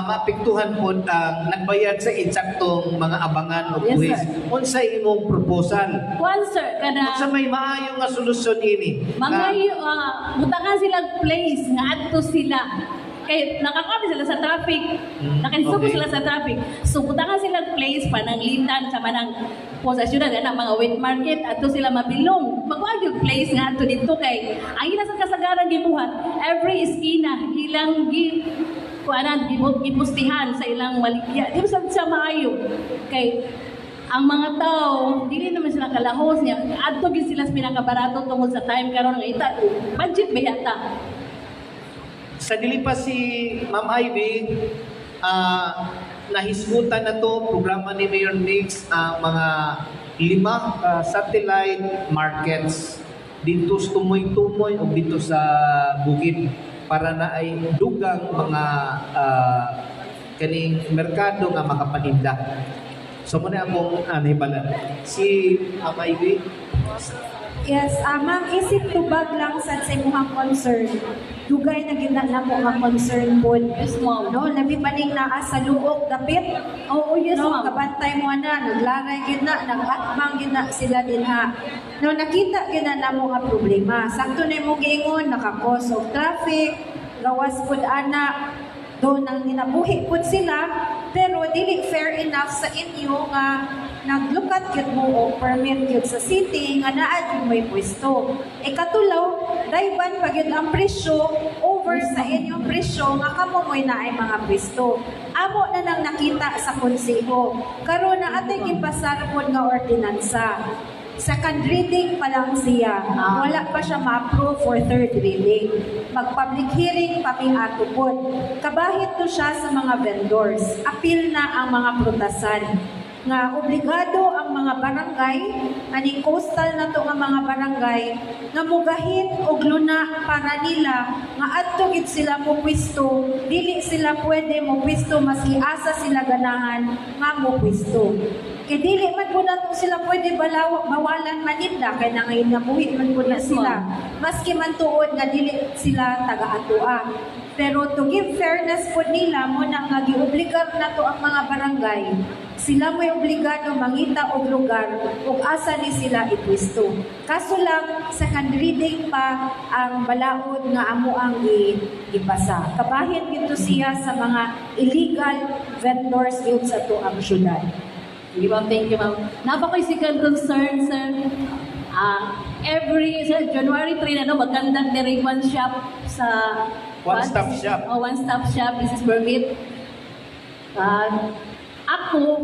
D: mapiktuhan po ang nagbayad sa insaktong mga abangan o
G: Yes,
D: buhis.
G: sir.
D: Unsay imong proposal?
G: One, sir,
D: Unsa
G: kada
D: may maayo nga solusyon ini?
G: mga butangan silang place nga adto sila. Kay nakakabi sila sa traffic. Nakisuko
D: okay.
G: sila sa traffic. So butangan silang place pananglitan sa manang posasyon na mga wet market adto sila mabilong. Magwag yung place nga adto dito kay ang ila sa kasagaran gibuhat every iskina ilang kuanan gipustihan sa ilang maligya. Di ba sa maayo kay ang mga tao, dili naman sila kalahos niya. Adto gid sila sa pinakabarato tungod sa time karon nga ita. Budget ba yata?
D: Sa dili pa si Ma'am Ivy, nahisgutan na to programa ni Mayor Nix ang mga 5 satellite markets dito sa tumoy-tumoy o dito sa bukid para na ay dugang mga kaning merkado nga makapaninda. So muna akong nahibala. Si Ma'am Ivy.
B: Yes, ma'am, isip tubag lang sa imuhang concern. Dugay na gina na mo nga concern po.
G: Yes, ma'am.
B: No, labi paning naa sa luok dapit.
G: Oo, yes,
B: No,
G: ma'am.
B: kabantay mo na, naglaray gid na, nagatmang gid na sila din ha. No, nakita gid na mo nga problema. Sakto na mo giingon, nakakos og traffic, gawas pud ana, do nang ginabuhi pud sila, pero dili fair enough sa inyo nga naglukat gyud mo o permit gyud sa city nga naa gyud may pwesto. Katulaw, dayban pa gyud ang presyo over sa inyong presyo nga kamo mo'y naay mga pwesto. Amo na nang nakita sa konseho. Karon na atay gipasar pod nga ordinansa. Second reading pa lang siya. Wala pa siya ma-approve for third reading. Mag-public hearing pa may ato po. Kabahit to siya sa mga vendors. Appeal na ang mga prutasan. Nga obligado ang mga barangay, aning coastal na to nga mga barangay, nga mugahin og luna para nila nga adto gid sila mo pwesto, dili sila pwede mo pwesto masiasa sila ganahan nga mo pwesto. Kay dili man po nato sila pwede bawalan maninda kay nangayon nga buhi man po na sila. Maski man tuod nga dili sila taga-atua. Pero to give fairness po nila mo na nga giobligar nato ang mga barangay. Sila mo'y obligado mangita og lugar ug asa ni sila ipwesto. Kaso lang second reading pa ang balaod nga amo ang ipasa. Kabahin gito siya sa mga illegal vendors yun sa tuang syudad.
G: Sige, ma'am. Thank you, ma'am. Napakoy second concern, sir. Every January 3 magkandak na rin one shop sa...
D: One-stop shop.
G: Oh, one-stop shop. This is permit. Ako,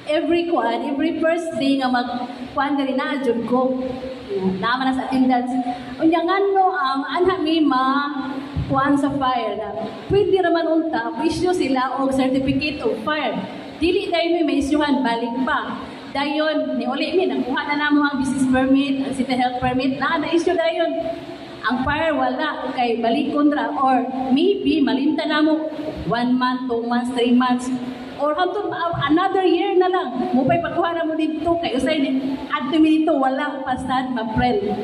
G: every first day nga mag-kuhan ka rin na, dyan ko. Naman na sa attendance. Unyangan no, anha may kuhan sa fire na pwede naman unta, issue sila o certificate of fire. Dili tayo may isyuhan, balik pa. Dayon, ni uli mi, nakuha na namo ang business permit, ang city health permit, na-issue dayon. Ang fire wala, kay balik kontra, or maybe malinta namo 1 month, 2 months, 3 months, or hantong another year na lang. Mupay pagkuha na mo dito, kay usay ni, adto mi dito, wala pasad, ma-friend.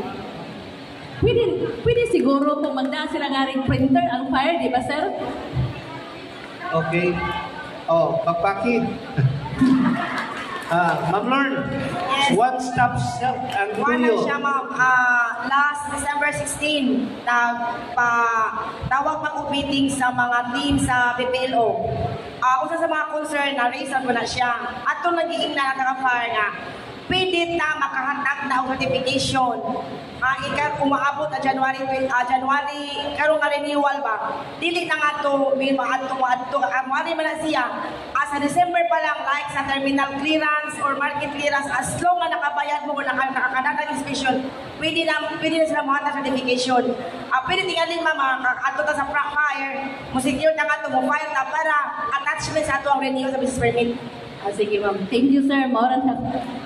G: Pwede siguro kung magdaan sila nga ring printer, ang fire, di ba sir?
D: Okay. Oh, magpakid. Ma'am Lorne, one-stop shop ang
C: Ano
D: tuyo.
C: siya ma'am, last December 16, tawag pa meeting sa mga team sa PPLO. Usa sa mga concern na reason ko na siya. At kung nagiging na nakaka-fire nga, pwede na makahatag na ang certification. Umaabot na January, karong nga renewal ba? Dili na nga to, may maadto, mali man na siya. sa December pa lang, like sa terminal clearance or market clearance, as long na nakabayad mo o nakakanagang inspection, pwede na sila mahatag certification. Pwede tingalin ato ta sa fire, mo secure na nga ito, mo file na para attachment sa ato ang renewal sa business permit.
G: Sige ma'am. Thank you sir. Mauran na.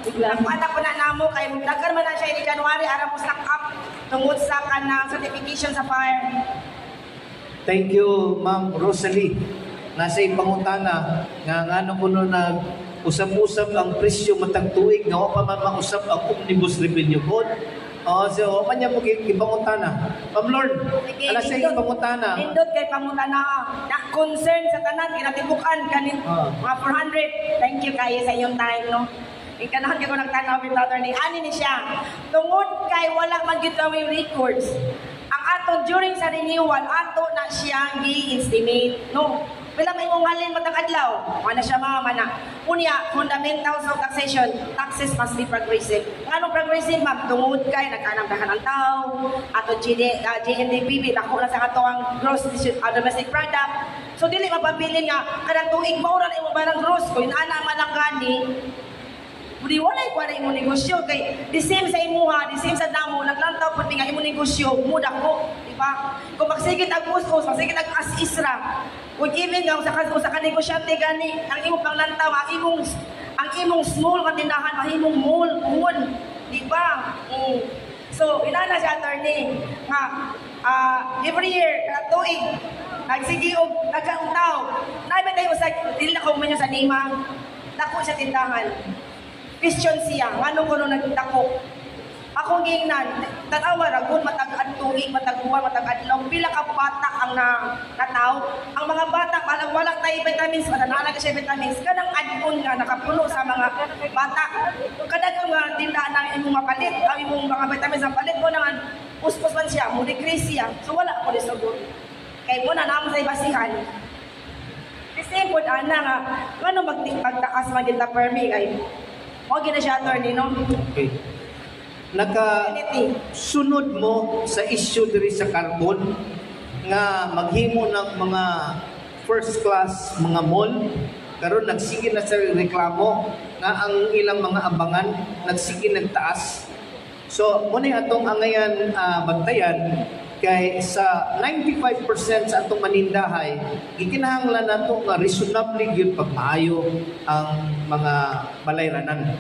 G: Bigla.
C: Anak ko na namo, kay nagkaroon man na siya ni January, ara mo stock up tungod sa kanang certification sa fire.
D: Thank you, Ma'am Rosalie. Nasa ipangutana nga ngano kuno nag usap-usap ang presyo matag tuig nga wa pa man mausap ang Omnibus Revenue Code. So kanya mo ipangutana. Ma'am Lord, ala sa ipangutana.
C: Nindot kay pangutana na concern sa tanan kinatibukan kanin mga 400. Thank you kayo sa inyong time, no. Ikanahan ko nagtanaw with attorney. Ani ni siya. Tungod kay wala man gyud kami records. Ang ato during sa renewal ato na siya gi-estimate, no. Wala may mong halin matang adlaw. Mana siya mga mana. Unya, fundamentals of taxation, taxes must be progressive. Anong progressive, ma'am? Tungod kay nagkanamdahan ng tao, ato GNDP, dako na sa ato ang gross domestic product. So, dili mapabilin nga, kanang tuig mauran ay mo ba ng gross? Kung inana man ang gani, Budi walay kwa na imong negosyo kay the same sa imuha, the same sa damo, naglantaw pud nga imong negosyo, muda ko, di ba? Kung magsigit ang ustos, magsigit ang as-isra. Kung even nga sa negosyante gani, ang imong panglantaw, ang imong small nga tindahan, mahimong mall, di ba? So, inana si attorney nga every year, kada tuig, nagsigi og nagkauntaw. Naibay tayo sa dili na ko man sa Nima. Dako sa tindahan. Question siya, anong ko nung nagdako? Ako gingnan, tanawa, ragun, matag-ad tuig, matag-uwan, matag-adlaw, pila ka bata ang nataw. Ang mga bata, walang tayo vitamins, matanalag siya vitamins, kanang adon nga, nakapuno sa mga bata. Kadang nga, tindahan ng imong mapalit, ang imong mga vitamins ang palit mo naman, puspos man siya, mo decrease siya. So wala ko disugot. Kaya mo na naman sa ibasihan. Kasi po, ana nga, ano magtaas maging permi kay okay na siya, attorney, no?
D: Okay. Nakasunod mo sa issue diri sa carbon nga maghimo ng mga first class mga mall karon nagsige na sa reklamo nga ang ilang mga abangan nagsige nagtaas. So mo ni atong angayan bantayan kay sa 95% sa atong manindahay gikinahanglan nato nga reasonably gyud pagmaayo ang mga balayranan.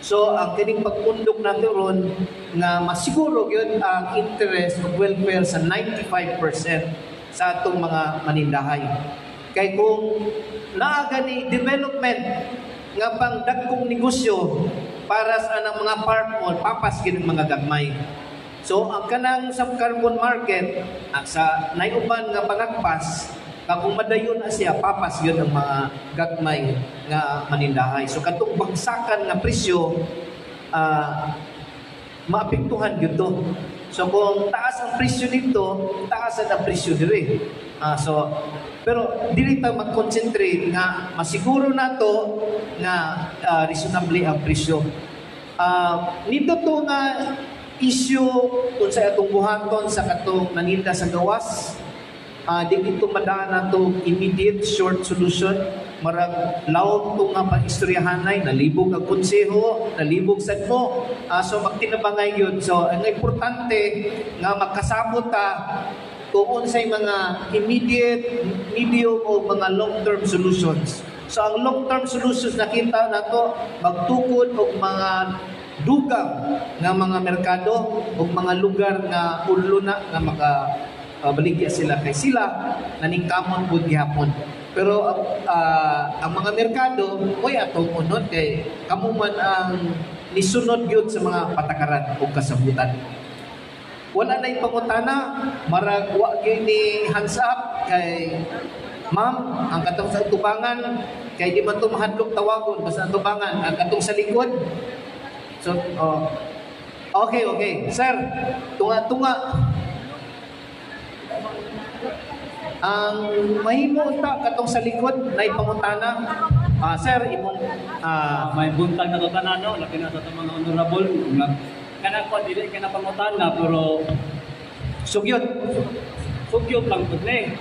D: So ang kining pagpundok nato ron nga masiguro gyud ang interest ug welfare sa 95% sa atong mga manindahay. Kay kung naa gani development nga pang dagkong negosyo para sa anang mga park mall papas gyud mga gagmay. So, ang kanang sa carbon market, sa naiuban nga pangagpas, kung madayon na siya, papas yun ang mga gagmay nga manindahay. So, katong bagsakan nga presyo, maapektuhan yun to. So, kung taas ang presyo dito, taas ang presyo diri. Pero dili ta mag-concentrate nga masiguro nato nga reasonably ang presyo. Nito to nga issue kung sa atong buhaton sa katong maninda sa gawas, di dito madaan nato immediate short solution. Marag lawog to nga pang-istoryahanay, nalibog ang konseho, nalibog sa mo. So magtinabangay yun. So ang importante nga magkasabot ta kung unsay mga immediate, medium o mga long-term solutions. So ang long-term solutions nakita nato magtukod og mga dugang nga mga merkado o mga lugar nga ulo na nga makabaligya sila kay sila naningkamon pud gihapon. Pero ang mga merkado oy atong unod kay kamo man ang nisunod gyud sa mga patakaran o kasabutan. Wala na pangutana, marag wa gyud ni hands up kay ma'am ang katong sa tubangan kay di man to mahadlok tawagon basta tubangan ang katong sa likod. So, okay. Sir, tunga-tunga. Ang mahimo ta katong sa likod na ipangutana. Sir, imong
H: may buntag na tanan no, labi na sa mga honorable. Kana ko dili kana pangutana pero
D: sugyot
H: lang pud ni.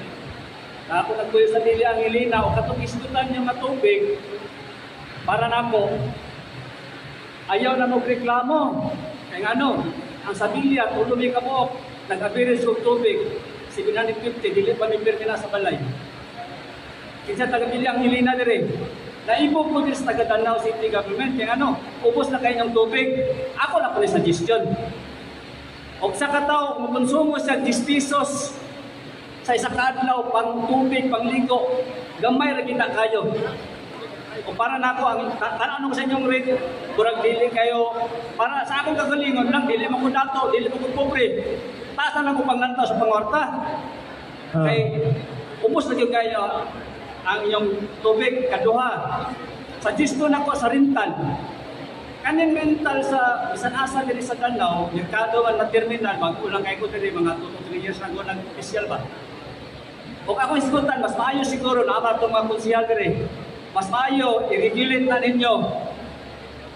H: Na ako nagtuyo sa dili ang ilina o katong isgutan niyo nga tubig para nako ayaw na magreklamo. Kaya ano, ang sabilya, tulo may kabuok, nag-abiris og tubig, 750, dili pa may pirmi na sa balay. Kinsa taga-bili ang ilina dire. Naibog mo din sa taga-Danao City Government, kaya ano, ubos na kayo ng tubig. Ako na po ni suggestion. O sa kataw, makonsumo siya 10 pesos sa isa kadlaw, pang tubig, pang ligo, gamay ra kita kayo. O para nako ang tanong sa inyong rate, kurang dili kayo, para sa akong kagalingon lang, dili mo ko dato, dili mo ko pobre. Taas na ko panglantaw sa pangwarta. Kay, ubos na kayo ang inyong tubig, kaduha. Suggest na ko sa rental. Kaning rental sa bisan asa diri sa Danao, yung kaduhan na terminal, mag-ulang kayo ko diri, mga 2 to 3 years na ko nag-official ba? O ako isgutan, mas maayo siguro na amat itong mga konsihal dire. Mas maayo, i-regulate na ninyo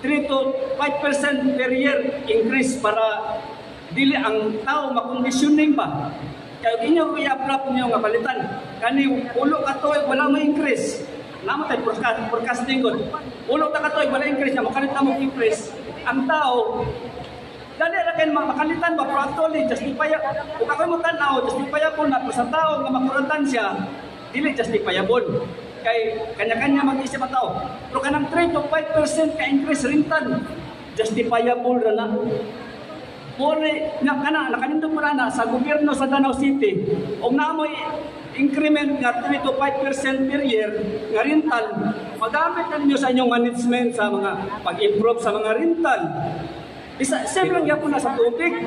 H: 3 to 5% per year increase para dili ang tao makonditioning ba. Kaya inyo i-upload niyo nga palitan. Kani ulo ka to wala may increase. Naman tayo forecasting ko. Ulo ka to wala increase na makalit na mo increase. Ang tao dali ra kay makalitan ba pero actually justify kung ako mo tan-aw justify po na sa tao nga makurantan siya dili justifiable kay kanya-kanya mag-isip ang tao pero kanang 3 to 5% ka increase rental justifiable ra na pore nga kana nakanindot mo na sa gobyerno sa Danao City og naamoy increment nga 3 to 5% per year nga rental magamit ninyo sa inyong management sa mga pag-improve sa mga rental. Same lang yan po na sa tubig.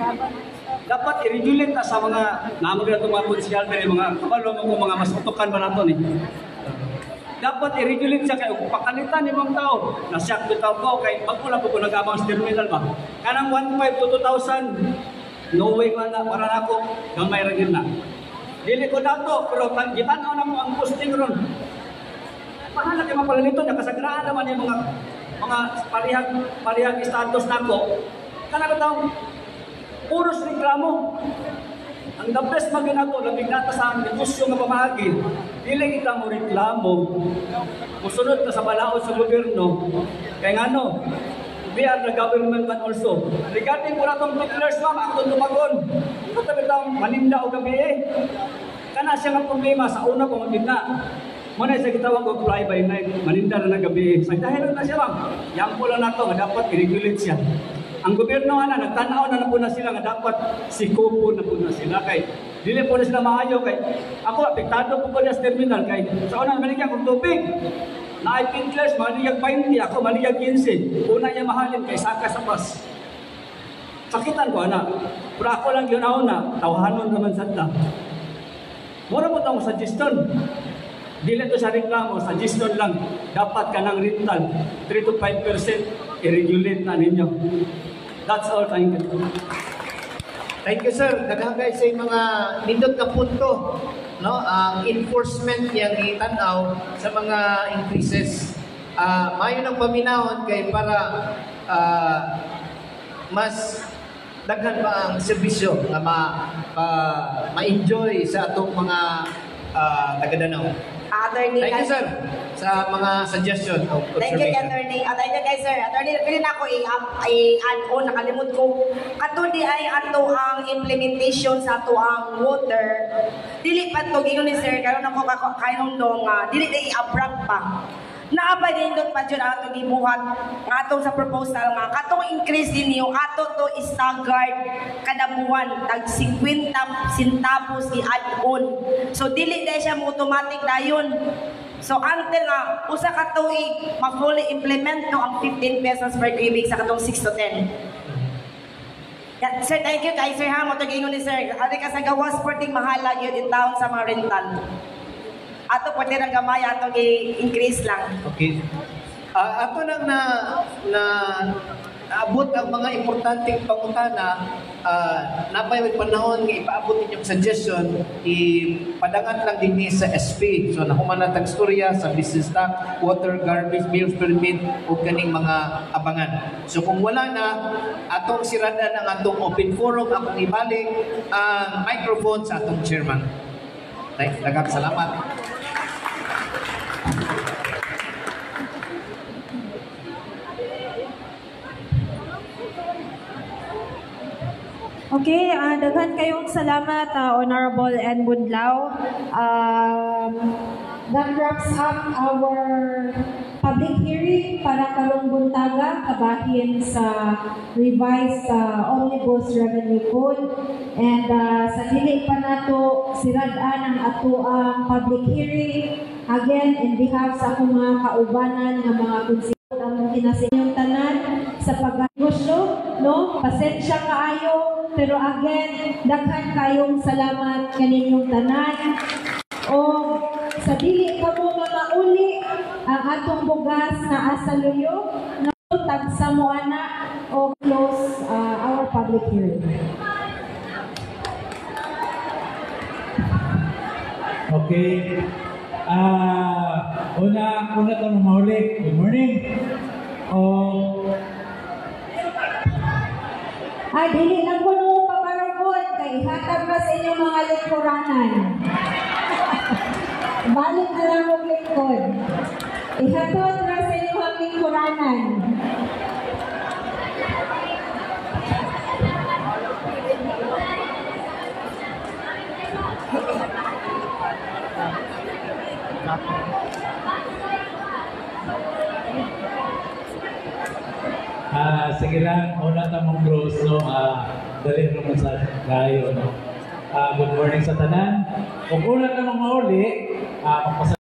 H: Dapat i-regulate na sa mga namag na itong mga konsyal mga kabalo mo kung mga mas utukan ba nato ni. Dapat i-regulate siya kaya kung pakalitan ni mga tao. Na-shock bitaw ko kay magpula po kung nag-abang sa terminal ba. Kanang 1,500 to 2,000 no way man na para na ako gamay rin na. Dili ko dato pero gitanaw na mo ang posting ron. Paano na kayo mapalalito niya kasagraan naman yung mga parihag status nako. Kana ka daw, puros reklamo. Ang the best maginato, labing nata sa negosyo nga pamahagi, dili kita mo reklamo, musunod ka sa balaod sa gobyerno, kaya nga no, we are the government man also. Regarding ko na itong declares, ma'am, ako tumagon. Ito tabi daw, maninda o gabi eh. Kana siya nga problema sa una pamagin na. Muna sa kitawag ko fly by night, maninda na gabi. Sa dahil na siya ma'am, yan po lang na ito, dapat i-regulate siya. Ang gobyerno na, nagtanaw na po na sila nga dapat sikupo na po na sila. Kay, dili po na sila maayo. Kay, ako, apektado po ko sa terminal. Kay, sa una, maligyan kong tubig. Na I-Pintlers, maligyan 20, ako maligyan 15. Una niya mahalin kay saka sa bus. Sakitan ko, anak. Pero ako lang yun na, tawahanon naman sa ta. Mura mo itong suggestion. Dili to sa reklamo, suggestion lang. Dapat ka ng rental, 3 to 5% i-regulate na ninyo. That's all. Thank you.
D: Thank you, sir. Naghagay sa mga nindot na punto, no? Ang enforcement yang itanaw sa mga increases. Mayo ng paminahon kay para mas daghan pa ang serbisyo na ma-enjoy sa atong mga taga-Danao.
C: Attorney,
D: thank you, sir, sa mga suggestion of
C: thank you, Attorney. Attorney, kay sir. Attorney, pili na ako i-add on, nakalimut ko. Ato di ay ato ang implementation sa ato ang water. Dili pa ito, gingon ni sir, karon ako kainong dong, dili na i-abrupt pa. Naapay din doon pa dyan ato gibuhat nga atong sa proposal nga katong increase din yung ato to staggered kada buwan tag 50 centavos i-add on. So dili dahil siya mo automatic dayon. So until nga usa ka tuig ma-fully implement no ang 15 pesos per cubic sa katong 6 to 10. Yeah, sir, thank you kay sir ha mo gingon ni sir. Ari ka sa gawas porting mahala gyud in town sa mga rental. Ato pwede ng gamay, ato i-increase lang.
D: Okay. Ato nang naabot ang mga importanteng pangutana, napay panahon nga ipaabot ninyong suggestion, ipadangat lang din sa SP. So nakumanatang storya sa business tax, water, garbage, meals permit, o kaning mga abangan. So kung wala na, atong sirada ng atong open forum, akong ibalik ang microphone sa atong chairman. Salamat.
B: Okay, daghan kayong salamat, Honorable N. Bunlao. That wraps up our public hearing para karong buntaga kabahin sa revised Omnibus Revenue Code. And sa dili pa nato sirad-an ang atoang public hearing, again, in behalf sa akong mga kaubanan ng mga konsiyon, ang kinasinyong tanan sa pag-negosyo, no? Pasensya kaayo, pero again, daghan kayong salamat kaninyong tanan. O sa dili ka mo mauli ang atong bugas na asaluyo, no? Tagsa mo ana o close our public hearing.
I: Okay. Una ito ng mahuli. Good morning.
B: Dili lang ko nung paparagod kay hatag ba sa inyong mga lingkuranan. Balik na lang ang lingkod. Ihatod na sa inyong mga lingkuranan.
I: Sige lang, una tamang close, no? Dali naman sa kayo, no? Good morning sa tanan. Kung una tamang mauli, magpasalamat